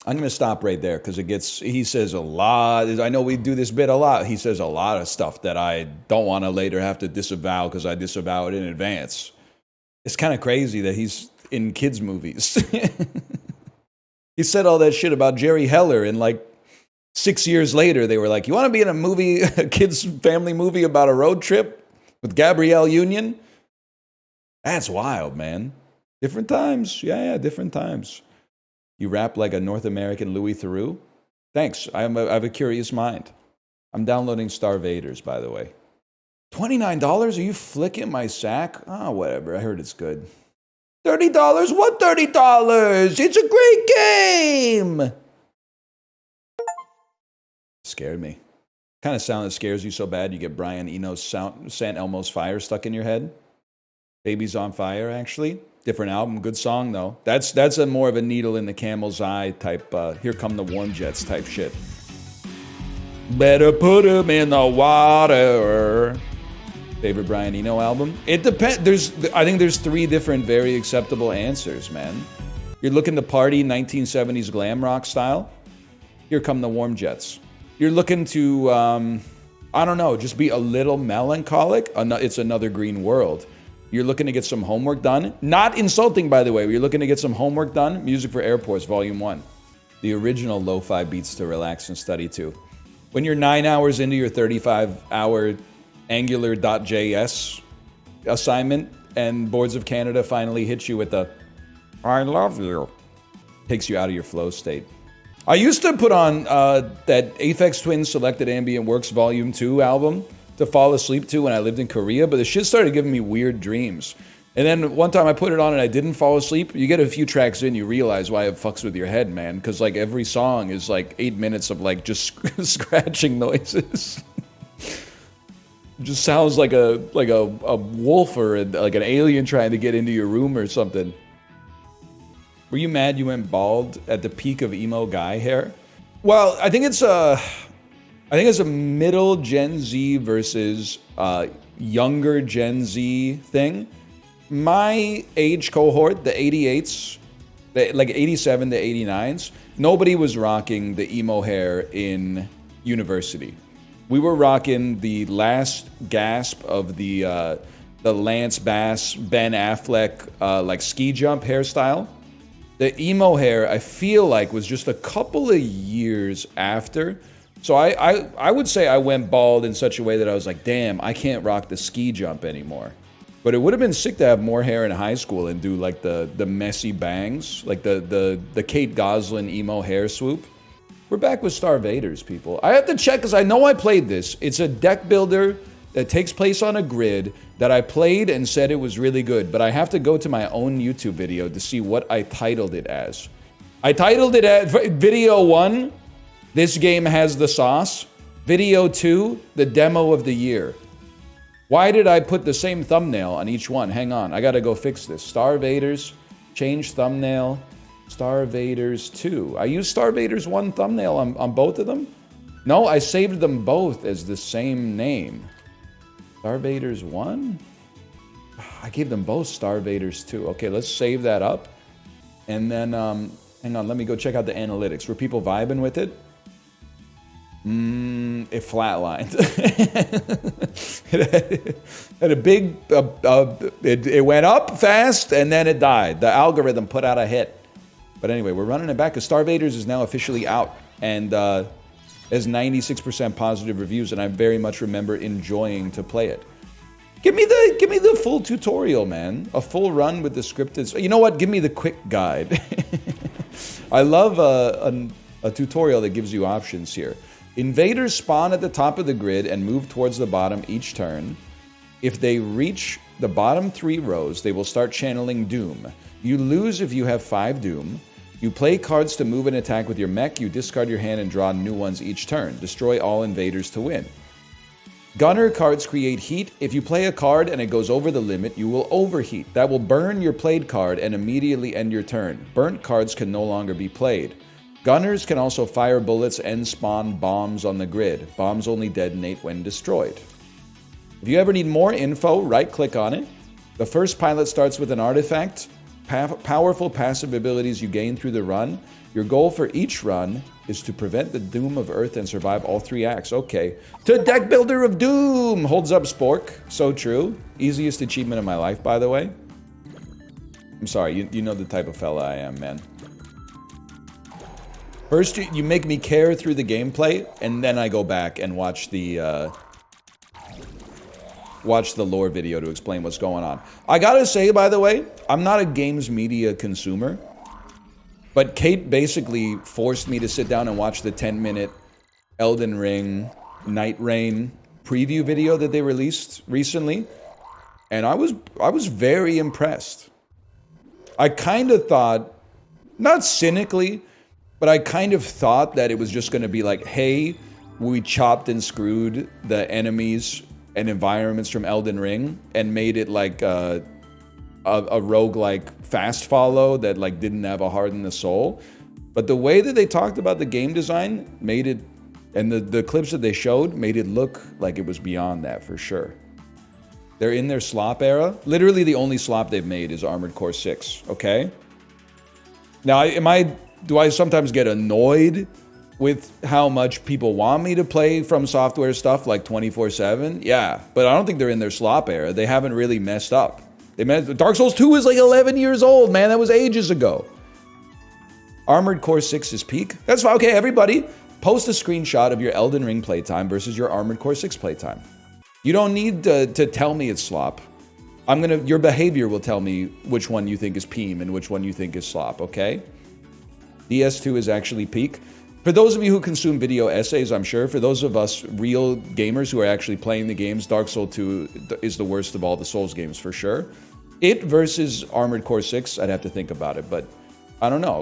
I'm going to stop right there because he says a lot. I know we do this bit a lot. He says a lot of stuff that I don't want to later have to disavow because I disavow it in advance. It's kind of crazy that he's in kids' movies. He said all that shit about Jerry Heller, and like 6 years later, they were like, you want to be in a movie, a kids' family movie about a road trip with Gabrielle Union? That's wild, man. Different times. Yeah, different times. You rap like a North American Louis Theroux? Thanks. I have a curious mind. I'm downloading Star Vaders, by the way. $29? Are you flicking my sack? Oh, whatever. I heard it's good. $30? What $30? It's a great game! Scared me. Kind of sound that scares you so bad you get Brian Eno's San Elmo's Fire stuck in your head. Baby's on Fire, actually. Different album, good song though. That's a more of a needle in the camel's eye type, Here Come the Warm Jets type shit. Better put him in the water. Favorite Brian Eno album? It depends. I think there's 3 different very acceptable answers, man. You're looking to party 1970s glam rock style? Here Come the Warm Jets. You're looking to, I don't know, just be a little melancholic? It's Another Green World. You're looking to get some homework done? Not insulting, by the way. You're looking to get some homework done? Music for Airports, Volume 1. The original lo-fi beats to relax and study to. When you're 9 hours into your 35-hour Angular.js assignment and Boards of Canada finally hits you with the I love you. Takes you out of your flow state. I used to put on that Aphex Twin Selected Ambient Works Volume 2 album to fall asleep to when I lived in Korea, but the shit started giving me weird dreams. And then one time I put it on and I didn't fall asleep. You get a few tracks in, you realize why it fucks with your head, man. Because like every song is like 8 minutes of like just scratching noises. Just sounds like a wolf or like an alien trying to get into your room or something. Were you mad you went bald at the peak of emo guy hair? Well, I think it's a middle Gen Z versus younger Gen Z thing. My age cohort, the 88s, like 87 to 89s, nobody was rocking the emo hair in university. We were rocking the last gasp of the Lance Bass, Ben Affleck, like ski jump hairstyle. The emo hair, I feel like, was just a couple of years after. So I would say I went bald in such a way that I was like, damn, I can't rock the ski jump anymore. But it would have been sick to have more hair in high school and do like the messy bangs, like the Kate Gosselin emo hair swoop. We're back with Star Vaders, people. I have to check because I know I played this. It's a deck builder that takes place on a grid that I played and said it was really good, but I have to go to my own YouTube video to see what I titled it as. I titled it as Video 1, This Game Has the Sauce. Video 2, The Demo of the Year. Why did I put the same thumbnail on each one? Hang on, I gotta go fix this. Star Vaders, change thumbnail, Star Vaders 2. I used Star Vaders 1 thumbnail on both of them? No, I saved them both as the same name. Star Vaders 1? I gave them both Star Vaders too. Okay, let's save that up. And then, hang on, let me go check out the analytics. Were people vibing with it? It flatlined. It had a big, it went up fast and then it died. The algorithm put out a hit. But anyway, we're running it back because Star Vaders is now officially out and has 96% positive reviews, and I very much remember enjoying to play it. Give me the full tutorial, man. A full run with the scripted. You know what? Give me the quick guide. I love a tutorial that gives you options here. Invaders spawn at the top of the grid and move towards the bottom each turn. If they reach the bottom 3 rows, they will start channeling Doom. You lose if you have 5 Doom. You play cards to move and attack with your mech. You discard your hand and draw new ones each turn. Destroy all invaders to win. Gunner cards create heat. If you play a card and it goes over the limit, you will overheat. That will burn your played card and immediately end your turn. Burnt cards can no longer be played. Gunners can also fire bullets and spawn bombs on the grid. Bombs only detonate when destroyed. If you ever need more info, right-click on it. The first pilot starts with an artifact. Powerful passive abilities you gain through the run. Your goal for each run is to prevent the doom of Earth and survive all 3 acts. Okay. To Deck Builder of Doom! Holds up, Spork. So true. Easiest achievement of my life, by the way. I'm sorry, you know the type of fella I am, man. First, you make me care through the gameplay, and then I go back and watch the lore video to explain what's going on. I gotta say, by the way, I'm not a games media consumer, but Kate basically forced me to sit down and watch the 10-minute Elden Ring Nightreign preview video that they released recently, and I was very impressed. I kind of thought, not cynically, but I kind of thought that it was just going to be like, hey, we chopped and screwed the enemies and environments from Elden Ring and made it like a roguelike fast follow that like didn't have a heart in the soul. But the way that they talked about the game design made it, and the clips that they showed made it look like it was beyond that for sure. They're in their slop era. Literally the only slop they've made is Armored Core 6, okay? Now, do I sometimes get annoyed with how much people want me to play From Software stuff like 24/7? Yeah, but I don't think they're in their slop era. They haven't really messed up. Dark Souls 2 is like 11 years old, man. That was ages ago. Armored Core 6 is peak. That's fine. Okay, everybody, post a screenshot of your Elden Ring playtime versus your Armored Core 6 playtime. You don't need to tell me it's slop. Your behavior will tell me which one you think is Peem and which one you think is slop, okay? DS2 is actually peak. For those of you who consume video essays, I'm sure, for those of us real gamers who are actually playing the games, Dark Souls 2 is the worst of all the Souls games for sure. It versus Armored Core 6, I'd have to think about it, but I don't know,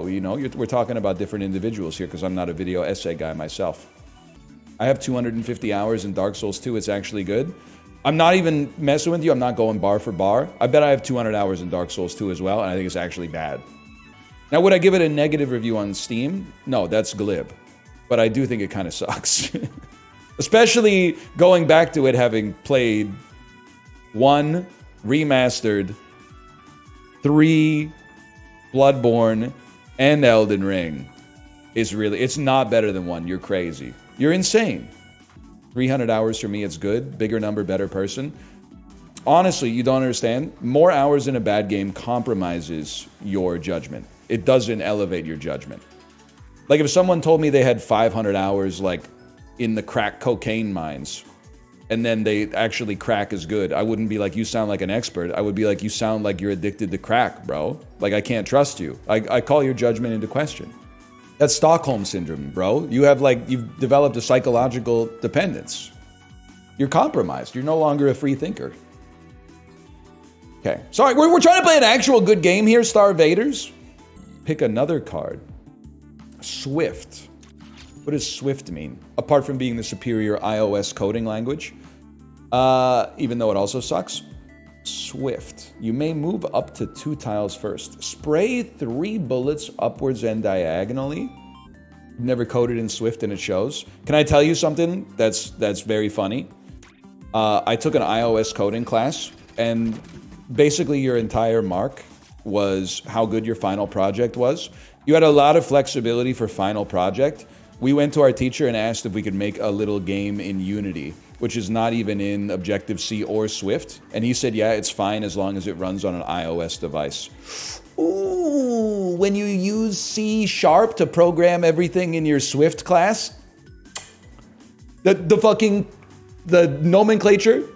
we're talking about different individuals here because I'm not a video essay guy myself. I have 250 hours in Dark Souls 2, it's actually good. I'm not even messing with you, I'm not going bar for bar. I bet I have 200 hours in Dark Souls 2 as well, and I think it's actually bad. Now, would I give it a negative review on Steam? No, that's glib. But I do think it kind of sucks. Especially going back to it having played 1 remastered, 3 Bloodborne, and Elden Ring. It's not better than 1. You're crazy. You're insane. 300 hours for me, it's good. Bigger number, better person. Honestly, you don't understand. More hours in a bad game compromises your judgment. It doesn't elevate your judgment. Like if someone told me they had 500 hours like in the crack cocaine mines and then they actually crack is good, I wouldn't be like, you sound like an expert. I would be like, you sound like you're addicted to crack, bro. Like I can't trust you. I call your judgment into question. That's Stockholm syndrome, bro. You've developed a psychological dependence. You're compromised. You're no longer a free thinker. Okay. Sorry, we're trying to play an actual good game here, Star Vaders. Pick another card. Swift. What does Swift mean? Apart from being the superior iOS coding language, even though it also sucks. Swift. You may move up to 2 tiles first. Spray 3 bullets upwards and diagonally. Never coded in Swift and it shows. Can I tell you something that's very funny? I took an iOS coding class and basically your entire mark was how good your final project was. You had a lot of flexibility for final project. We went to our teacher and asked if we could make a little game in Unity, which is not even in Objective-C or Swift. And he said, yeah, it's fine as long as it runs on an iOS device. Ooh, when you use C# to program everything in your Swift class, the nomenclature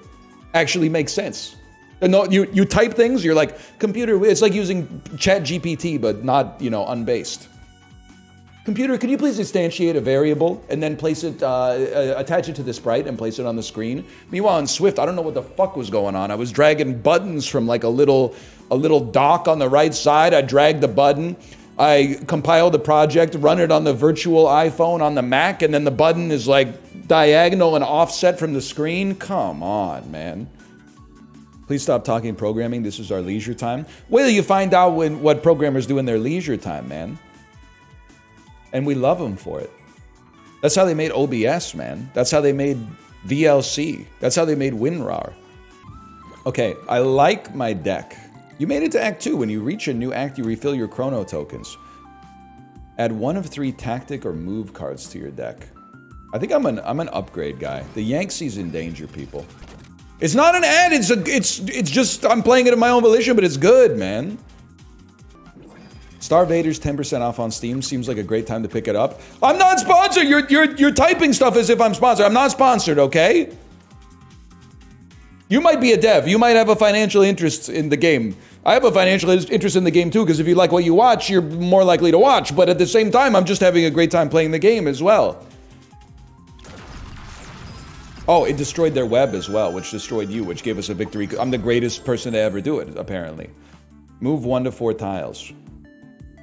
actually makes sense. No, you type things, you're like, computer, it's like using ChatGPT, but not, unbased. Computer, could you please instantiate a variable and then place it, attach it to the sprite and place it on the screen? Meanwhile, in Swift, I don't know what the fuck was going on. I was dragging buttons from like a little dock on the right side. I dragged the button. I compiled the project, run it on the virtual iPhone on the Mac, and then the button is like diagonal and offset from the screen. Come on, man. Please stop talking programming. This is our leisure time. Wait till you find out what programmers do in their leisure time, man. And we love them for it. That's how they made OBS, man. That's how they made VLC. That's how they made WinRAR. Okay, I like my deck. You made it to Act 2. When you reach a new act, you refill your chrono tokens. Add 1 of 3 tactic or move cards to your deck. I think I'm an upgrade guy. The Yankee's in danger, people. It's not an ad, it's just I'm playing it of my own volition, but it's good, man. Star Vaders 10% off on Steam. Seems like a great time to pick it up. I'm not sponsored. You're typing stuff as if I'm sponsored. I'm not sponsored, okay? You might be a dev. You might have a financial interest in the game. I have a financial interest in the game too, because if you like what you watch, you're more likely to watch. But at the same time, I'm just having a great time playing the game as well. Oh, it destroyed their web as well, which destroyed you, which gave us a victory. I'm the greatest person to ever do it, apparently. Move 1 to 4 tiles.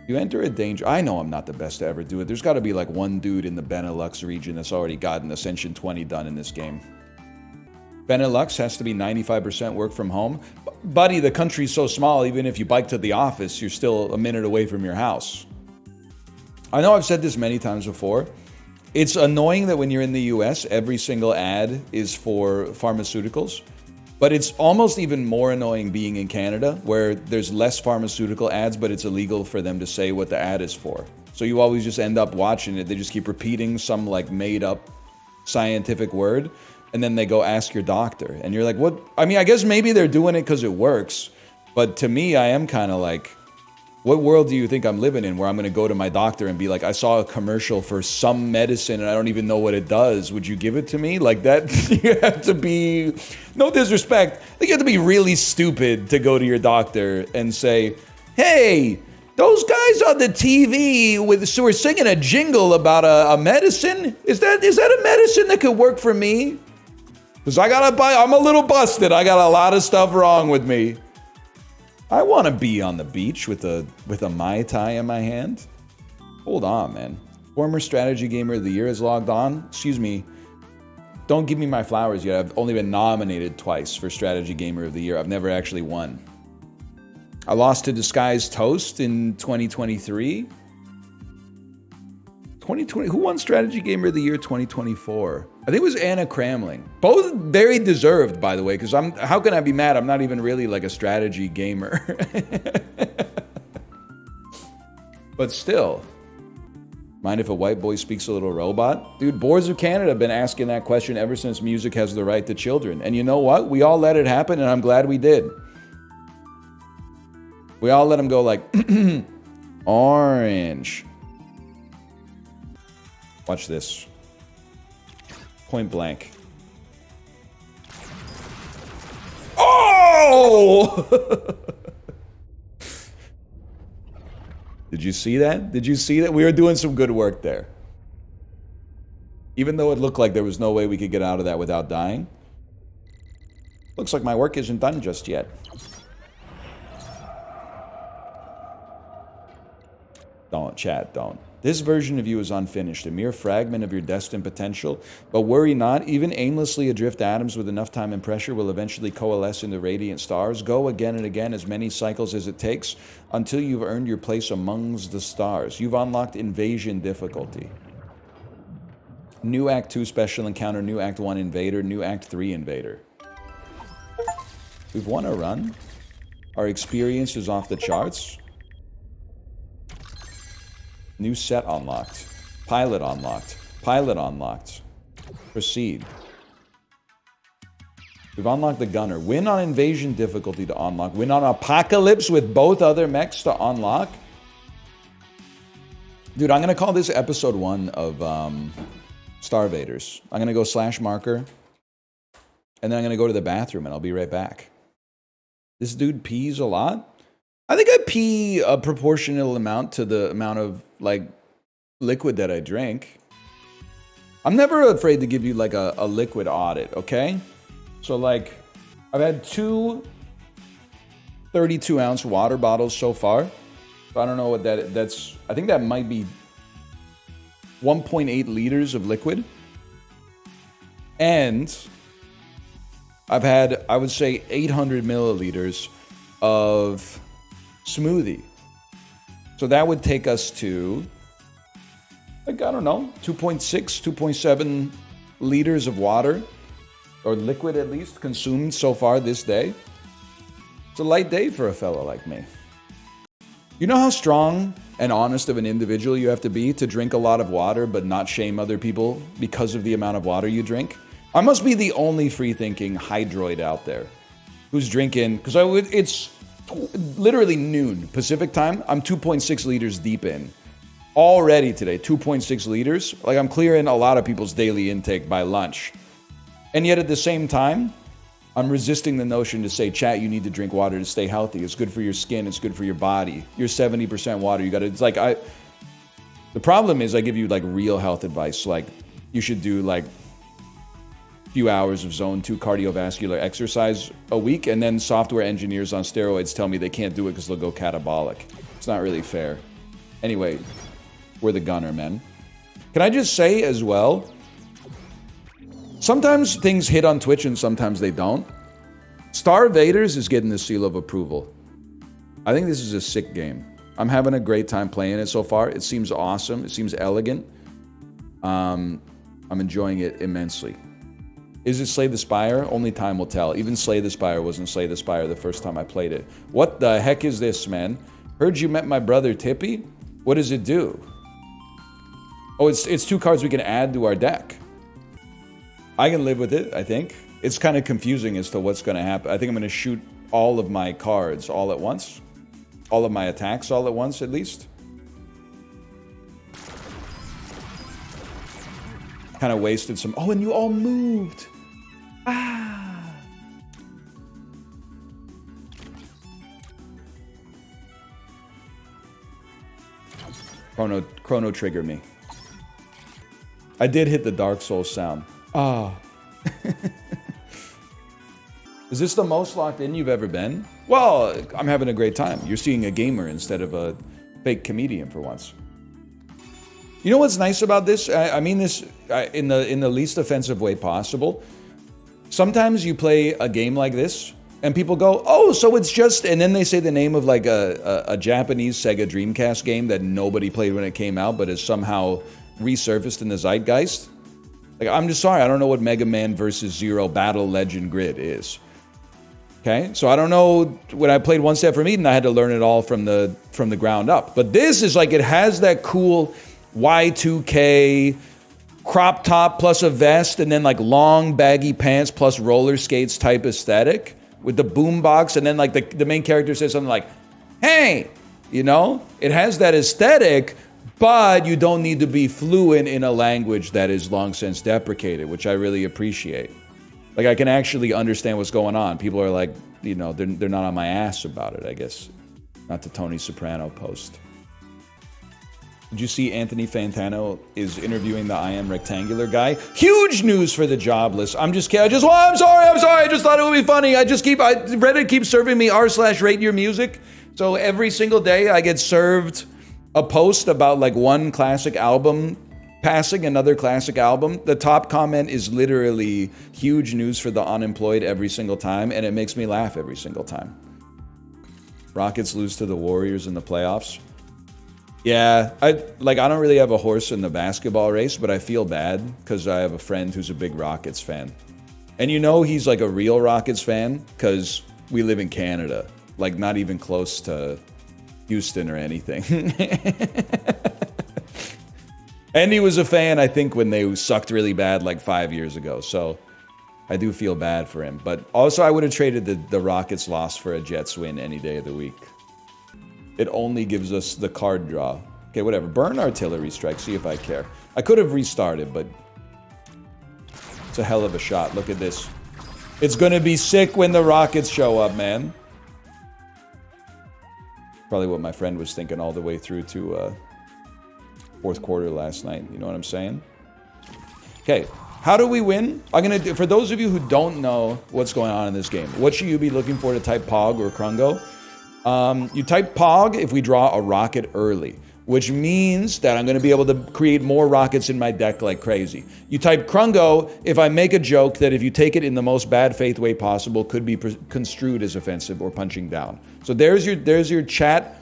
You enter a danger. I know I'm not the best to ever do it. There's got to be like one dude in the Benelux region that's already gotten Ascension 20 done in this game. Benelux has to be 95% work from home. Buddy, the country's so small, even if you bike to the office, you're still a minute away from your house. I know I've said this many times before. It's annoying that when you're in the US, every single ad is for pharmaceuticals. But it's almost even more annoying being in Canada, where there's less pharmaceutical ads, but it's illegal for them to say what the ad is for. So you always just end up watching it. They just keep repeating some like made up scientific word, and then they go ask your doctor. And you're like, what? I mean, I guess maybe they're doing it because it works. But to me, I am kind of like, what world do you think I'm living in where I'm going to go to my doctor and be like, I saw a commercial for some medicine and I don't even know what it does. Would you give it to me? Like that, you have to be, no disrespect, I think you have to be really stupid to go to your doctor and say, hey, those guys on the TV who are singing a jingle about a medicine, is that a medicine that could work for me? Because I'm a little busted. I got a lot of stuff wrong with me. I want to be on the beach with a Mai Tai in my hand. Hold on, man. Former Strategy Gamer of the Year is logged on. Excuse me. Don't give me my flowers yet. I've only been nominated twice for Strategy Gamer of the Year. I've never actually won. I lost to Disguised Toast in 2023. 2020. Who won Strategy Gamer of the Year 2024? I think it was Anna Cramling. Both very deserved, by the way, because how can I be mad? I'm not even really like a strategy gamer. But still. Mind if a white boy speaks a little robot? Dude, Boards of Canada have been asking that question ever since music has the right to children. And you know what? We all let it happen, and I'm glad we did. We all let them go like, orange. Watch this. Point blank. Oh! Did you see that? Did you see that? We were doing some good work there. Even though it looked like there was no way we could get out of that without dying. Looks like my work isn't done just yet. Don't, chat, don't. This version of you is unfinished, a mere fragment of your destined potential. But worry not, even aimlessly adrift atoms with enough time and pressure will eventually coalesce into radiant stars. Go again and again, as many cycles as it takes, until you've earned your place amongst the stars. You've unlocked invasion difficulty. New Act 2 special encounter, new Act 1 invader, new Act 3 invader. We've won a run. Our experience is off the charts. New set unlocked. Pilot unlocked. Pilot unlocked. Proceed. We've unlocked the gunner. Win on invasion difficulty to unlock. Win on apocalypse with both other mechs to unlock. Dude, I'm going to call this episode 1 of Star Vaders. I'm going to go /marker. And then I'm going to go to the bathroom and I'll be right back. This dude pees a lot. I think I pee a proportional amount to the amount of, like, liquid that I drink. I'm never afraid to give you, like, a liquid audit, okay? So, like, I've had 2 32-ounce water bottles so far. So I don't know what that's... I think that might be 1.8 liters of liquid. And I've had, I would say, 800 milliliters of smoothie. So that would take us to, like, I don't know, 2.6, 2.7 liters of water, or liquid at least, consumed so far this day. It's a light day for a fellow like me. You know how strong and honest of an individual you have to be to drink a lot of water but not shame other people because of the amount of water you drink? I must be the only free-thinking hydroid out there who's drinking, because it's literally noon Pacific time. I'm 2.6 liters deep in. Already today, 2.6 liters. Like, I'm clearing a lot of people's daily intake by lunch. And yet at the same time, I'm resisting the notion to say, chat, you need to drink water to stay healthy. It's good for your skin. It's good for your body. You're 70% water. You got to, it's like, the problem is I give you, like, real health advice. Like, you should do, like, few hours of zone 2 cardiovascular exercise a week, and then software engineers on steroids tell me they can't do it because they'll go catabolic. It's not really fair. Anyway, we're the gunner, man. Can I just say as well, sometimes things hit on Twitch and sometimes they don't. Star Vaders is getting the seal of approval. I think this is a sick game. I'm having a great time playing it so far. It seems awesome. It seems elegant. I'm enjoying it immensely. Is it Slay the Spire? Only time will tell. Even Slay the Spire wasn't Slay the Spire the first time I played it. What the heck is this, man? Heard you met my brother Tippy? What does it do? Oh, it's 2 cards we can add to our deck. I can live with it, I think. It's kind of confusing as to what's going to happen. I think I'm going to shoot all of my cards all at once. All of my attacks all at once, at least. Kind of wasted some... Oh, and you all moved! Ah! Chrono trigger me. I did hit the Dark Souls sound. Ah. Is this the most locked in you've ever been? Well, I'm having a great time. You're seeing a gamer instead of a fake comedian for once. You know what's nice about this? I mean this in the least offensive way possible. Sometimes you play a game like this, and people go, "Oh, so it's just..." And then they say the name of, like, a Japanese Sega Dreamcast game that nobody played when it came out, but is somehow resurfaced in the zeitgeist. Like, I'm just sorry, I don't know what Mega Man vs. Zero Battle Legend Grid is. Okay, so I don't know. When I played One Step from Eden, I had to learn it all from the ground up. But this is like, it has that cool Y2K crop top plus a vest, and then like long baggy pants plus roller skates type aesthetic with the boombox, and then like the main character says something like, "Hey," you know? It has that aesthetic, but you don't need to be fluent in a language that is long since deprecated, which I really appreciate. Like, I can actually understand what's going on. People are like, you know, they're not on my ass about it, I guess. Not the Tony Soprano post. Did you see Anthony Fantano is interviewing the I Am Rectangular guy? Huge news for the jobless. I'm sorry. I just thought it would be funny. Reddit keeps serving me r/rate your music. So every single day I get served a post about like one classic album passing another classic album. The top comment is literally huge news for the unemployed every single time, and it makes me laugh every single time. Rockets lose to the Warriors in the playoffs. Yeah, I don't really have a horse in the basketball race, but I feel bad because I have a friend who's a big Rockets fan. And you know he's like a real Rockets fan because we live in Canada. Like, not even close to Houston or anything. And he was a fan, I think, when they sucked really bad like 5 years ago. So I do feel bad for him. But also, I would have traded the Rockets loss for a Jets win any day of the week. It only gives us the card draw. Okay, whatever. Burn artillery strike. See if I care. I could have restarted, but it's a hell of a shot. Look at this. It's going to be sick when the Rockets show up, man. Probably what my friend was thinking all the way through to fourth quarter last night. You know what I'm saying? Okay, how do we win? I'm going to, for those of you who don't know what's going on in this game, what should you be looking for to type Pog or Krungo? You type Pog if we draw a rocket early, which means that I'm going to be able to create more rockets in my deck like crazy. You type Krungo if I make a joke that if you take it in the most bad faith way possible could be construed as offensive or punching down. So there's your chat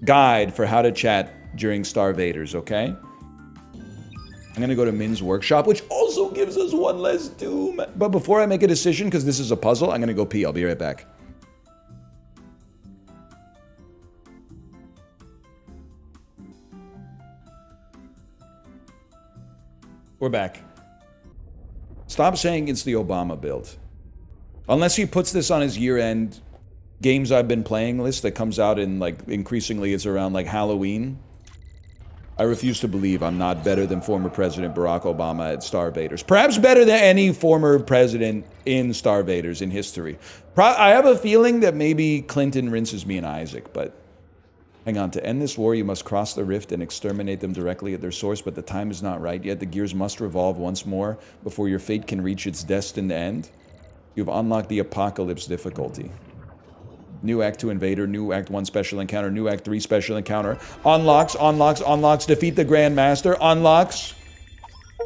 guide for how to chat during Star Vaders, okay? I'm going to go to Min's workshop, which also gives us one less doom. But before I make a decision, because this is a puzzle, I'm going to go pee. I'll be right back. We're back. Stop saying it's the Obama build. Unless he puts this on his year-end games I've been playing list that comes out in, like, increasingly it's around, like, Halloween. I refuse to believe I'm not better than former President Barack Obama at Star Vaders. Perhaps better than any former president in Star Vaders in history. I have a feeling that maybe Clinton rinses me and Isaac, but hang on. To end this war, you must cross the rift and exterminate them directly at their source, but the time is not right yet. The gears must revolve once more before your fate can reach its destined end. You've unlocked the apocalypse difficulty. New Act 2 Invader, New Act 1 Special Encounter, New Act 3 Special Encounter. Unlocks, unlocks, unlocks. Defeat the Grand Master. Unlocks.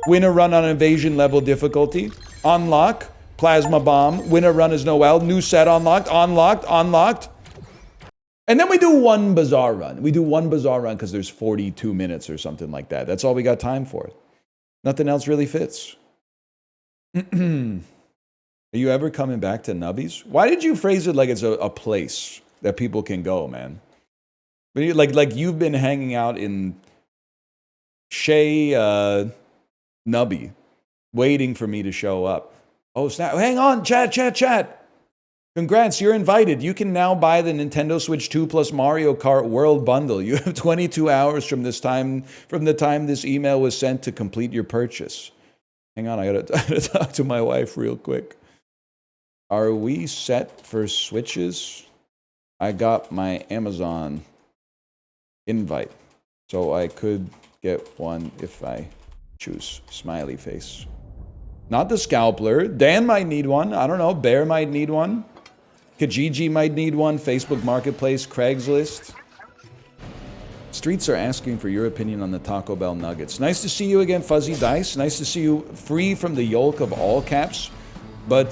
Win a run on invasion level difficulty. Unlock. Plasma Bomb. Win a run as Noel. New set unlocked. Unlocked, unlocked. And then we do one Bazaar run. We do one Bazaar run because there's 42 minutes or something like that. That's all we got time for. Nothing else really fits. Are you ever coming back to Nubbies? Why did you phrase it like it's a place that people can go, man? Like you've been hanging out in Shea Nubby, waiting for me to show up. Oh, snap. Hang on, chat. Congrats, you're invited. You can now buy the Nintendo Switch 2 plus Mario Kart World Bundle. You have 22 hours from the time this email was sent to complete your purchase. Hang on, I gotta talk to my wife real quick. Are we set for Switches? I got my Amazon invite, so I could get one if I choose. Smiley face. Not the Scalpler. Dan might need one. I don't know. Bear might need one. Kijiji might need one. Facebook Marketplace, Craigslist. Streets are asking for your opinion on the Taco Bell nuggets. Nice to see you again, Fuzzy Dice. Nice to see you free from the yolk of all caps. But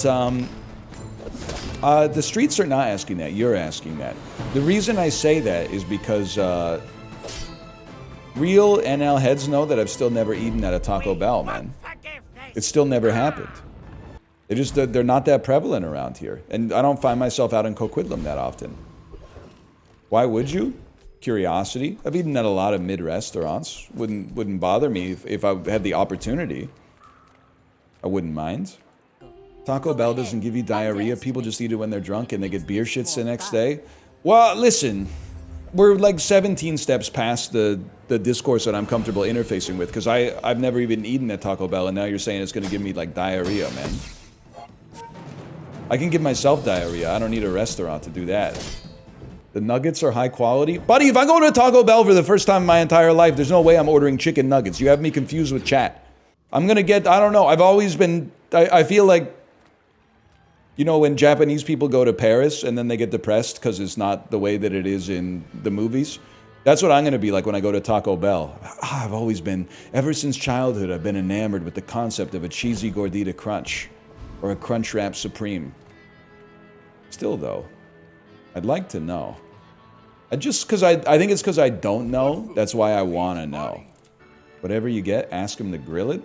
the streets are not asking that. You're asking that. The reason I say that is because real NL heads know that I've still never eaten at a Taco Bell, man. It's still never happened. They're not that prevalent around here. And I don't find myself out in Coquitlam that often. Why would you? Curiosity. I've eaten at a lot of mid-restaurants. Wouldn't bother me if I had the opportunity. I wouldn't mind. Taco Bell doesn't give you diarrhea. People just eat it when they're drunk and they get beer shits the next day. Well, listen, we're like 17 steps past the discourse that I'm comfortable interfacing with, because I've never even eaten at Taco Bell, and now you're saying it's going to give me like diarrhea, man. I can give myself diarrhea. I don't need a restaurant to do that. The nuggets are high quality. Buddy, if I go to Taco Bell for the first time in my entire life, there's no way I'm ordering chicken nuggets. You have me confused with chat. I'm going to get, I don't know. I've always been, I feel like, you know, when Japanese people go to Paris and then they get depressed because it's not the way that it is in the movies. That's what I'm going to be like when I go to Taco Bell. I've always been, ever since childhood, I've been enamored with the concept of a cheesy gordita crunch or a Crunch Wrap Supreme. Still, though, I'd like to know. I think it's because I don't know. That's why I want to know. Whatever you get, ask them to grill it.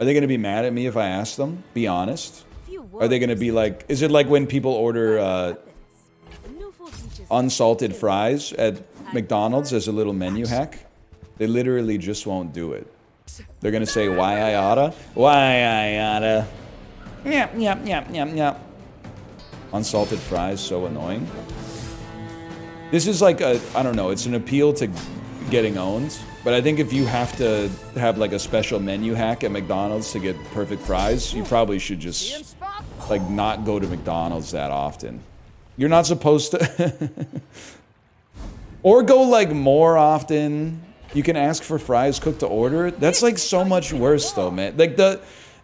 Are they going to be mad at me if I ask them? Be honest. Are they going to be like, is it like when people order unsalted fries at McDonald's as a little menu hack, they literally just won't do it. They're gonna say, why I oughta? Why I oughta? Yep, yep, yep, yep, yep. Unsalted fries, so annoying. This is like a, I don't know, it's an appeal to getting owned. But I think if you have to have like a special menu hack at McDonald's to get perfect fries, you probably should just like not go to McDonald's that often. You're not supposed to. Or go like more often. You can ask for fries cooked to order. That's like so much worse though, man. Like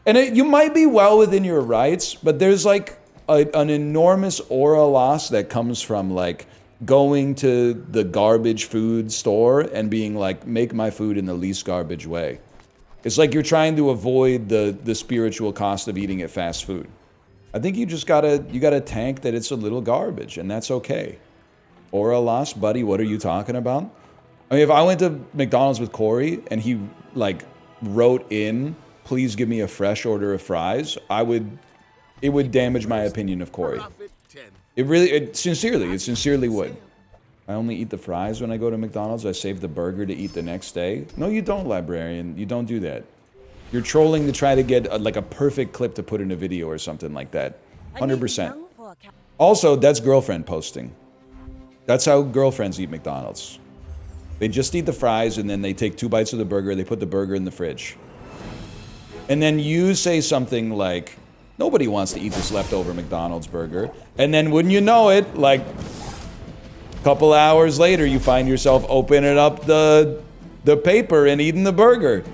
you might be well within your rights, but there's like an enormous aura loss that comes from like going to the garbage food store and being like, make my food in the least garbage way. It's like you're trying to avoid the spiritual cost of eating at fast food. I think you just gotta tank that it's a little garbage, and that's okay. Aura loss, buddy, what are you talking about? I mean, if I went to McDonald's with Corey and he like wrote in, please give me a fresh order of fries, it would damage my opinion of Corey. It sincerely would. I only eat the fries when I go to McDonald's. I save the burger to eat the next day. No, you don't, librarian. You don't do that. You're trolling to try to get like a perfect clip to put in a video or something like that. 100%. Also, that's girlfriend posting. That's how girlfriends eat McDonald's. They just eat the fries and then they take 2 bites of the burger. They put the burger in the fridge. And then you say something like, nobody wants to eat this leftover McDonald's burger. And then wouldn't you know it, like a couple hours later, you find yourself opening up the paper and eating the burger.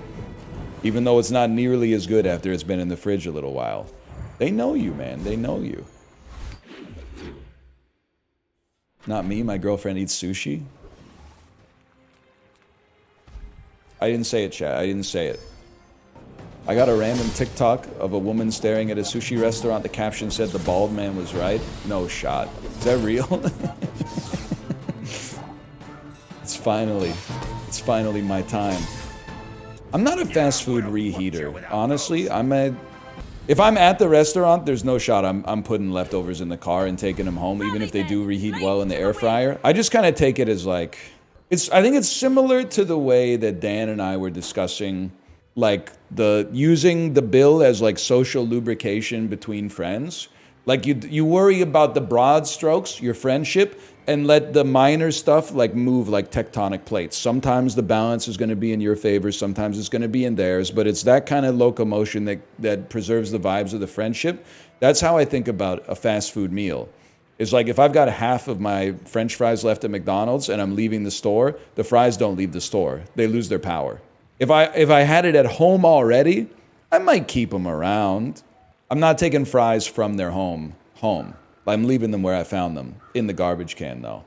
Even though it's not nearly as good after it's been in the fridge a little while. They know you, man. They know you. Not me. My girlfriend eats sushi. I didn't say it, chat. I didn't say it. I got a random TikTok of a woman staring at a sushi restaurant. The caption said the bald man was right. No shot. Is that real? It's finally my time. I'm not a fast food reheater. Honestly, if I'm at the restaurant, there's no shot I'm putting leftovers in the car and taking them home, even if they do reheat well in the air fryer. I just kind of take it as like, I think it's similar to the way that Dan and I were discussing like using the bill as like social lubrication between friends. Like you worry about the broad strokes, your friendship, and let the minor stuff like move like tectonic plates. Sometimes the balance is going to be in your favor, sometimes it's going to be in theirs, but it's that kind of locomotion that preserves the vibes of the friendship. That's how I think about a fast food meal. It's like if I've got half of my French fries left at McDonald's and I'm leaving the store, the fries don't leave the store. They lose their power. If I had it at home already, I might keep them around. I'm not taking fries from their home. I'm leaving them where I found them, in the garbage can though.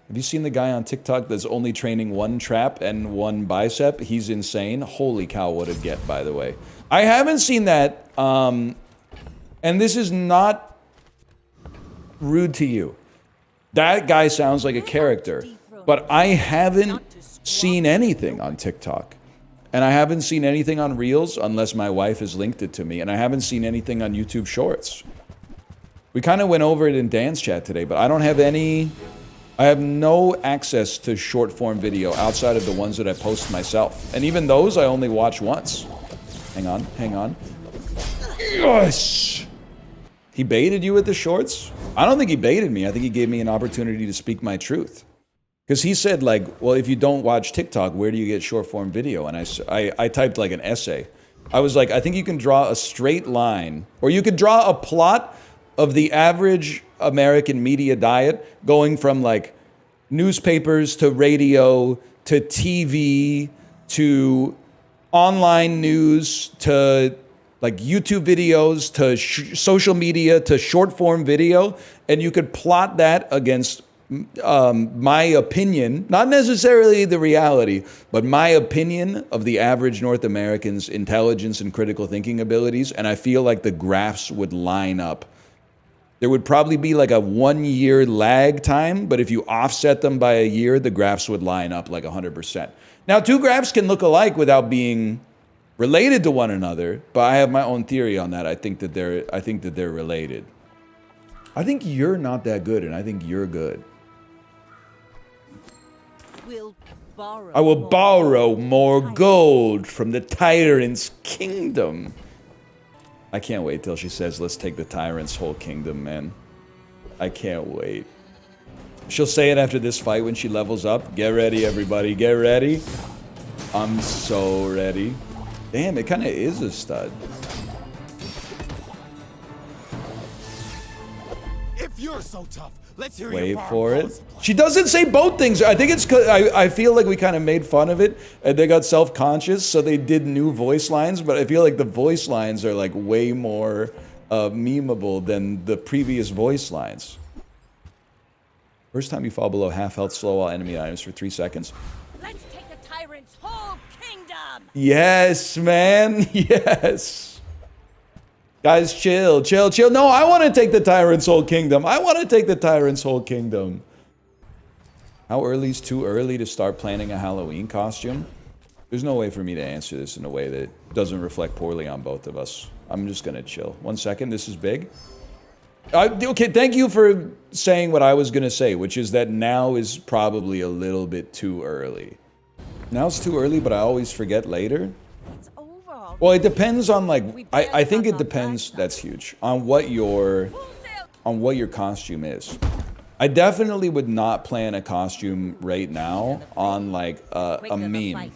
Have you seen the guy on TikTok that's only training 1 trap and 1 bicep? He's insane. Holy cow, what a get, by the way. I haven't seen that, and this is not rude to you. That guy sounds like a character, but I haven't seen anything on TikTok. And I haven't seen anything on Reels unless my wife has linked it to me. And I haven't seen anything on YouTube Shorts. We kind of went over it in Dan's chat today, but I have no access to short form video outside of the ones that I post myself. And even those I only watch once. Hang on. Yes! He baited you with the shorts? I don't think he baited me. I think he gave me an opportunity to speak my truth. Because he said, like, well, if you don't watch TikTok, where do you get short form video? And I typed like an essay. I was like, I think you can draw a straight line, or you could draw a plot of the average American media diet going from like newspapers to radio to TV to online news to like YouTube videos to social media to short form video. And you could plot that against my opinion, not necessarily the reality, but my opinion of the average North American's intelligence and critical thinking abilities. And I feel like the graphs would line up. There would probably be like a 1-year lag time, but if you offset them by a year, the graphs would line up like 100%. Now, 2 graphs can look alike without being related to one another, but I have my own theory on that. I think that they're related. I think you're not that good, and I think you're good. I will borrow more gold from the tyrant's kingdom. I can't wait till she says, let's take the tyrant's whole kingdom, man. I can't wait. She'll say it after this fight when she levels up. Get ready, everybody. Get ready. I'm so ready. Damn, it kind of is a stud. If you're so tough, let's hear Wait your for it. She doesn't say both things. I think it's because I feel like we kind of made fun of it and they got self-conscious, so they did new voice lines, but I feel like the voice lines are like way more memeable than the previous voice lines. First time you fall below half health, slow all enemy items for 3 seconds. Let's take the tyrant's whole kingdom. Yes, man. Yes. Guys, chill, chill, chill. No, I want to take the tyrant's whole kingdom. I want to take the tyrant's whole kingdom. How early is too early to start planning a Halloween costume? There's no way for me to answer this in a way that doesn't reflect poorly on both of us. I'm just going to chill. 1 second. This is big. Okay, thank you for saying what I was going to say, which is that now is probably a little bit too early. Now it's too early, but I always forget later. It's over. Well, it depends on, like, I think it depends, that's huge, on what your costume is. I definitely would not plan a costume right now on, like, a meme.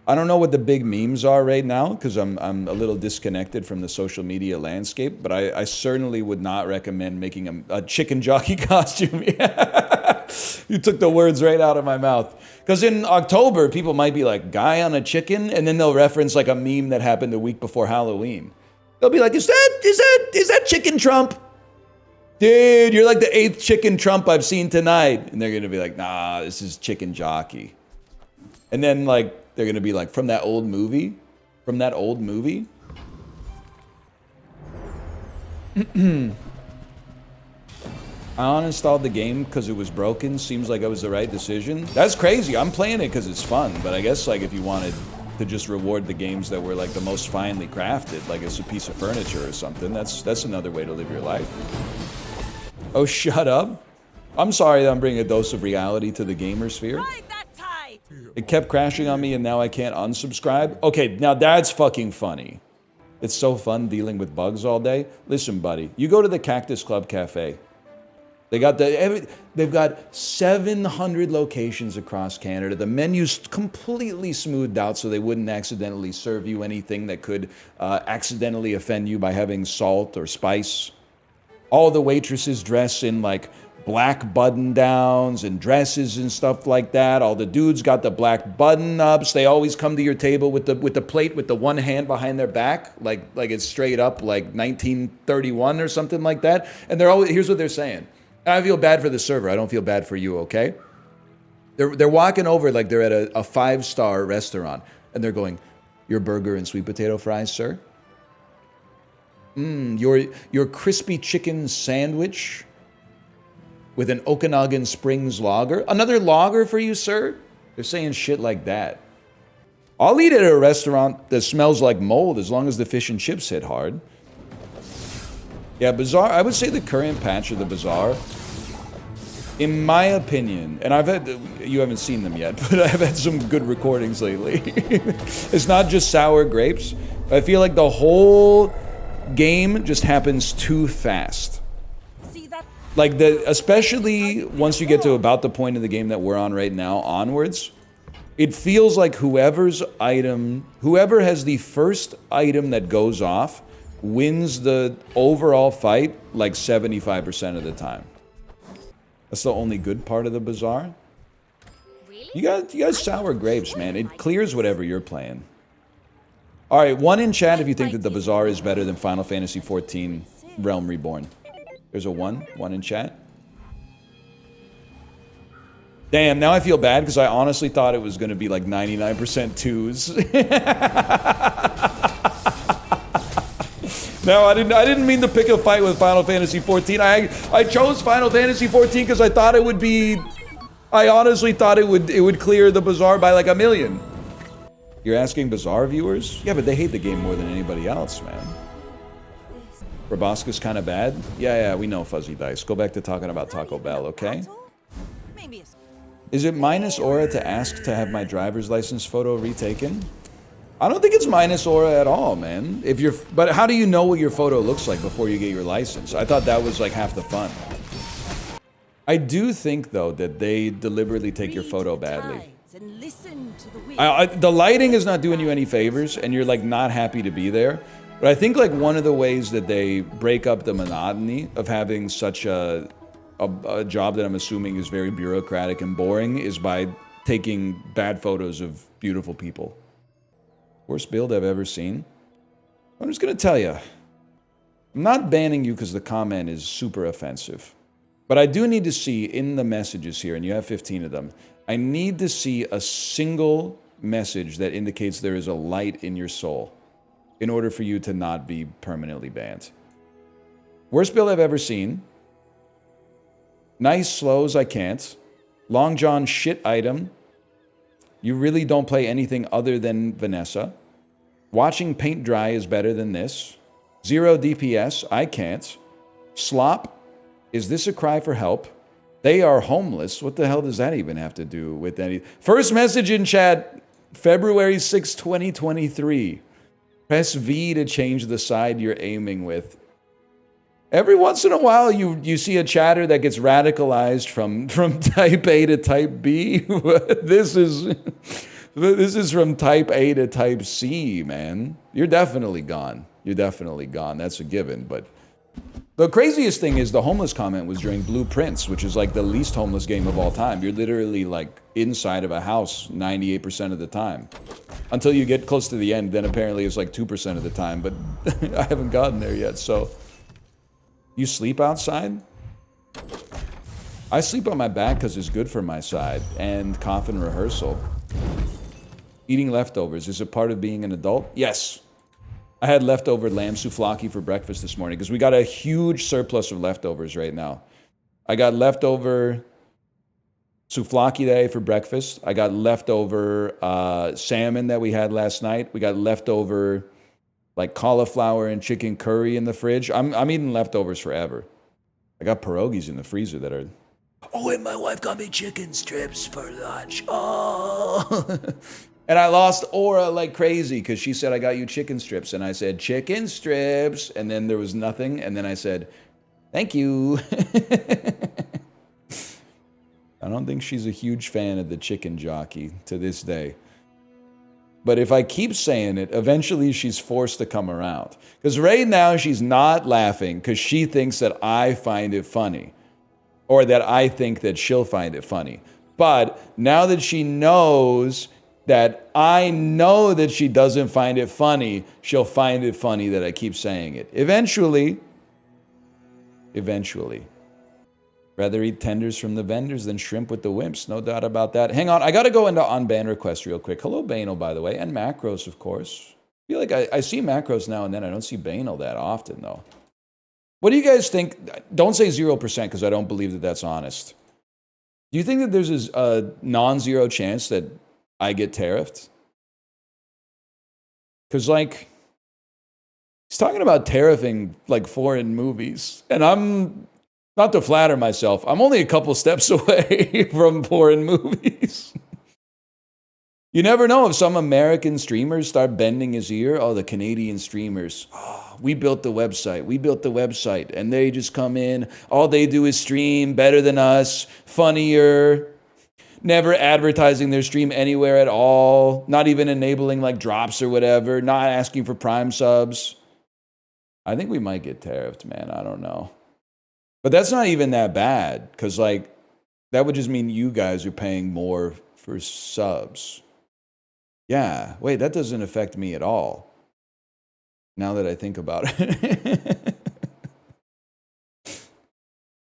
I don't know what the big memes are right now because I'm a little disconnected from the social media landscape, but I certainly would not recommend making a chicken jockey costume. You took the words right out of my mouth. Because in October, people might be like, guy on a chicken, and then they'll reference like a meme that happened the week before Halloween. They'll be like, is that chicken Trump? Dude, you're like the 8th chicken Trump I've seen tonight. And they're going to be like, nah, this is chicken jockey. And then like, they're going to be like, from that old movie? From that old movie? I uninstalled the game because it was broken. Seems like it was the right decision. That's crazy. I'm playing it because it's fun. But I guess like if you wanted to just reward the games that were like the most finely crafted, like it's a piece of furniture or something, that's another way to live your life. Oh, shut up. I'm sorry that I'm bringing a dose of reality to the gamer sphere. Ride that tide. It kept crashing on me and now I can't unsubscribe. Okay, now that's fucking funny. It's so fun dealing with bugs all day. Listen, buddy, you go to the Cactus Club Cafe. They've got 700 locations across Canada. The menu's completely smoothed out so they wouldn't accidentally serve you anything that could accidentally offend you by having salt or spice. All the waitresses dress in like black button downs and dresses and stuff like that. All the dudes got the black button ups. They always come to your table with the plate with the one hand behind their back, like it's straight up like 1931 or something like that. And they're always, here's what they're saying. I feel bad for the server. I don't feel bad for you, okay? They're walking over like they're at a 5-star restaurant, and they're going, "Your burger and sweet potato fries, sir? Your crispy chicken sandwich with an Okanagan Springs lager? Another lager for you, sir?" They're saying shit like that. I'll eat at a restaurant that smells like mold as long as the fish and chips hit hard. Yeah, Bazaar, I would say the current patch of the Bazaar, in my opinion, and you haven't seen them yet, but I've had some good recordings lately. It's not just sour grapes. I feel like the whole game just happens too fast. See that? Like, especially once you get to about the point of the game that we're on right now onwards, it feels like whoever has the first item that goes off wins the overall fight like 75% of the time. That's the only good part of the Bazaar. Really? You guys sour grapes, man. It clears whatever you're playing. All right, one in chat if you think that the Bazaar is better than Final Fantasy XIV Realm Reborn. There's a one in chat. Damn, now I feel bad because I honestly thought it was going to be like 99% twos. No, I didn't mean to pick a fight with Final Fantasy XIV. I chose Final Fantasy XIV because I thought it would be. I honestly thought it would clear the Bazaar by like 1 million. You're asking Bazaar viewers? Yeah, but they hate the game more than anybody else, man. Robosca's kind of bad? Yeah, we know, Fuzzy Dice. Go back to talking about Taco Bell, okay? Maybe Is it minus aura to ask to have my driver's license photo retaken? I don't think it's minus aura at all, man. If you're, but how do you know what your photo looks like before you get your license? I thought that was like half the fun. I do think though that they deliberately take your photo badly. The lighting is not doing you any favors, and you're like not happy to be there. But I think like one of the ways that they break up the monotony of having such a job that I'm assuming is very bureaucratic and boring is by taking bad photos of beautiful people. Worst build I've ever seen. I'm just gonna tell you, I'm not banning you because the comment is super offensive. But I do need to see in the messages here, and you have 15 of them, I need to see a single message that indicates there is a light in your soul in order for you to not be permanently banned. Worst build I've ever seen. Nice slows, I can't. Long John shit item. You really don't play anything other than Vanessa. Watching paint dry is better than this. 0 DPS, I can't. Slop. Is this a cry for help? They are homeless. What the hell does that even have to do with any... First message in chat, February 6, 2023. Press V to change the side you're aiming with. Every once in a while, you see a chatter that gets radicalized from type A to type B. This is from type A to type C, man. You're definitely gone. You're definitely gone. That's a given, but... The craziest thing is the homeless comment was during Blueprints, which is like the least homeless game of all time. You're literally like inside of a house 98% of the time. Until you get close to the end, then apparently it's like 2% of the time, but I haven't gotten there yet, so. You sleep outside? I sleep on my back because it's good for my side, and coffin rehearsal. Eating leftovers, is it part of being an adult? Yes. I had leftover lamb souvlaki for breakfast this morning because we got a huge surplus of leftovers right now. I got leftover souvlaki that I ate for breakfast. I got leftover salmon that we had last night. We got leftover like cauliflower and chicken curry in the fridge. I'm eating leftovers forever. I got pierogies in the freezer that are... Oh, and my wife got me chicken strips for lunch. Oh... And I lost aura like crazy because she said, I got you chicken strips. And I said, chicken strips. And then there was nothing. And then I said, thank you. I don't think she's a huge fan of the chicken jockey to this day. But if I keep saying it, eventually she's forced to come around. Because right now she's not laughing because she thinks that I find it funny. Or that I think that she'll find it funny. But now that she knows... that I know that she doesn't find it funny, she'll find it funny that I keep saying it. Eventually. Rather eat tenders from the vendors than shrimp with the wimps, no doubt about that. Hang on, I gotta go into on-ban requests real quick. Hello, Banel, by the way, and macros, of course. I feel like I see macros now and then. I don't see Banel that often, though. What do you guys think? Don't say 0% because I don't believe that that's honest. Do you think that there's a non-zero chance that I get tariffed? Because, like, he's talking about tariffing, like, foreign movies. And I'm, not to flatter myself, I'm only a couple steps away from foreign movies. You never know if some American streamers start bending his ear. Oh, the Canadian streamers. Oh, we built the website. And they just come in. All they do is stream better than us, funnier. Never advertising their stream anywhere at all. Not even enabling like drops or whatever. Not asking for Prime subs. I think we might get tariffed, man. I don't know. But that's not even that bad. Because like, that would just mean you guys are paying more for subs. Yeah. Wait, that doesn't affect me at all. Now that I think about it.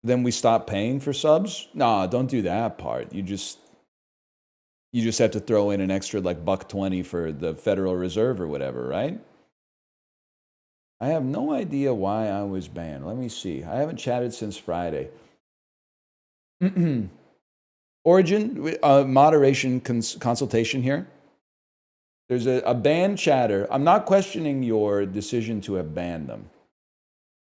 Then we stop paying for subs? Nah, don't do that part. You just have to throw in an extra like $1.20 for the Federal Reserve or whatever, right? I have no idea why I was banned. Let me see. I haven't chatted since Friday. Origin, moderation consultation here. There's a banned chatter. I'm not questioning your decision to have banned them.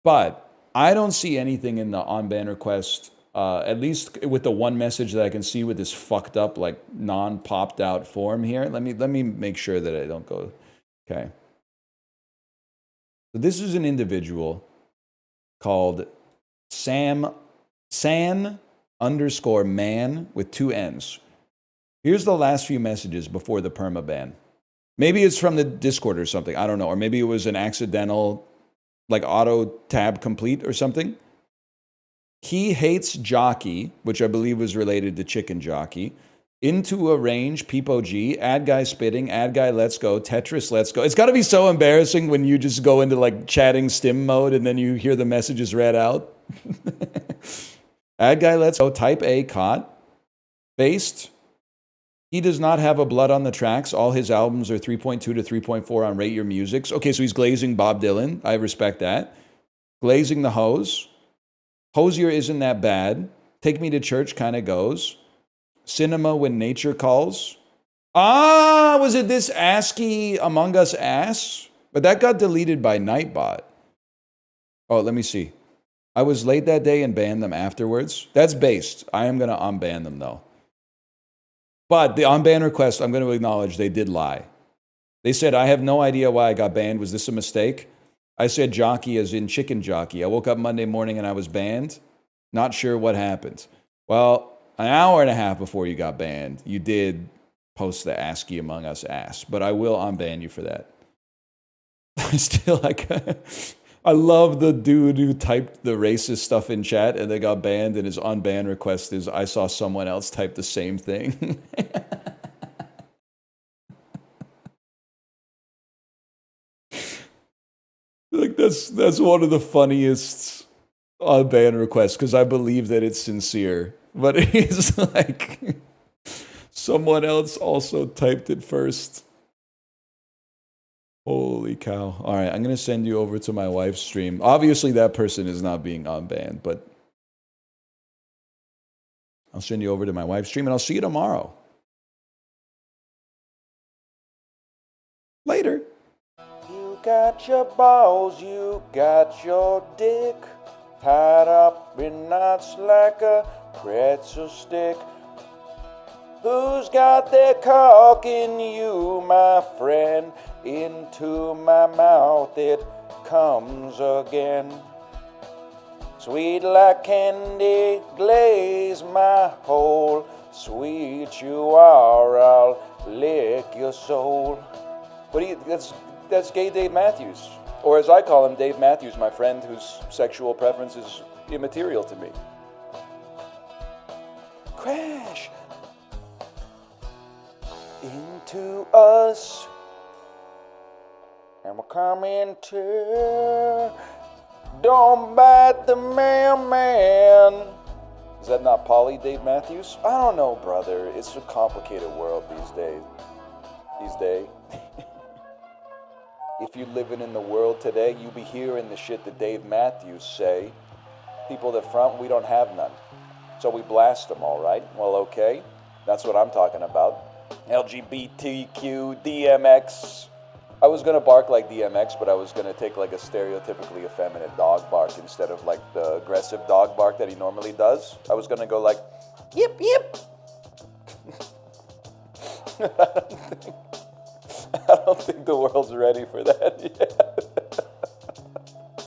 But I don't see anything in the on-ban request At least with the one message that I can see with this fucked up, like non-popped out form here. Let me make sure that I don't go. Okay. So this is an individual called San_man with 2 N's. Here's the last few messages before the perma ban. Maybe it's from the Discord or something. I don't know. Or maybe it was an accidental, like auto tab complete or something. He hates jockey, which I believe was related to chicken jockey. Into a range, Peepo G, ad guy spitting, ad guy let's go, Tetris let's go. It's got to be so embarrassing when you just go into like chatting stim mode and then you hear the messages read out. Ad guy let's go, type A caught. Based. He does not have a blood on the tracks. All his albums are 3.2 to 3.4 on Rate Your Musics. Okay, so he's glazing Bob Dylan. I respect that. Glazing the hose. Hosier isn't that bad. Take Me to Church kind of goes. Cinema When Nature Calls. Ah, was it this ASCII Among Us ass? But that got deleted by Nightbot. Oh, let me see. I was late that day and banned them afterwards. That's based. I am going to unban them though. But the unban request, I'm going to acknowledge they did lie. They said, I have no idea why I got banned. Was this a mistake? I said jockey as in chicken jockey. I woke up Monday morning and I was banned. Not sure what happened. Well, an hour and a half before you got banned, you did post the ASCII Among Us ass. But I will unban you for that. I still like... I love the dude who typed the racist stuff in chat and they got banned, and his unban request is, I saw someone else type the same thing. Like that's one of the funniest unban requests because I believe that it's sincere. But it's like someone else also typed it first. Holy cow. All right, I'm going to send you over to my wife's stream. Obviously, that person is not being unbanned, but I'll send you over to my wife's stream, and I'll see you tomorrow. Later. You got your balls, you got your dick tied up in knots like a pretzel stick. Who's got their cock in you, my friend? Into my mouth it comes again. Sweet like candy, glaze my hole. Sweet you are, I'll lick your soul. What do you? That's gay Dave Matthews, or as I call him, Dave Matthews, my friend whose sexual preference is immaterial to me. Crash into us. And we're coming to. Don't bite the mailman. Is that not Polly, Dave Matthews? I don't know, brother. It's a complicated world these days. If you're living in the world today, you be hearing the shit that Dave Matthews say. People that front, we don't have none. So we blast them, all right? Well, okay. That's what I'm talking about. LGBTQ, DMX. I was going to bark like DMX, but I was going to take like a stereotypically effeminate dog bark instead of like the aggressive dog bark that he normally does. I was going to go like, yip, yip. I don't think the world's ready for that yet.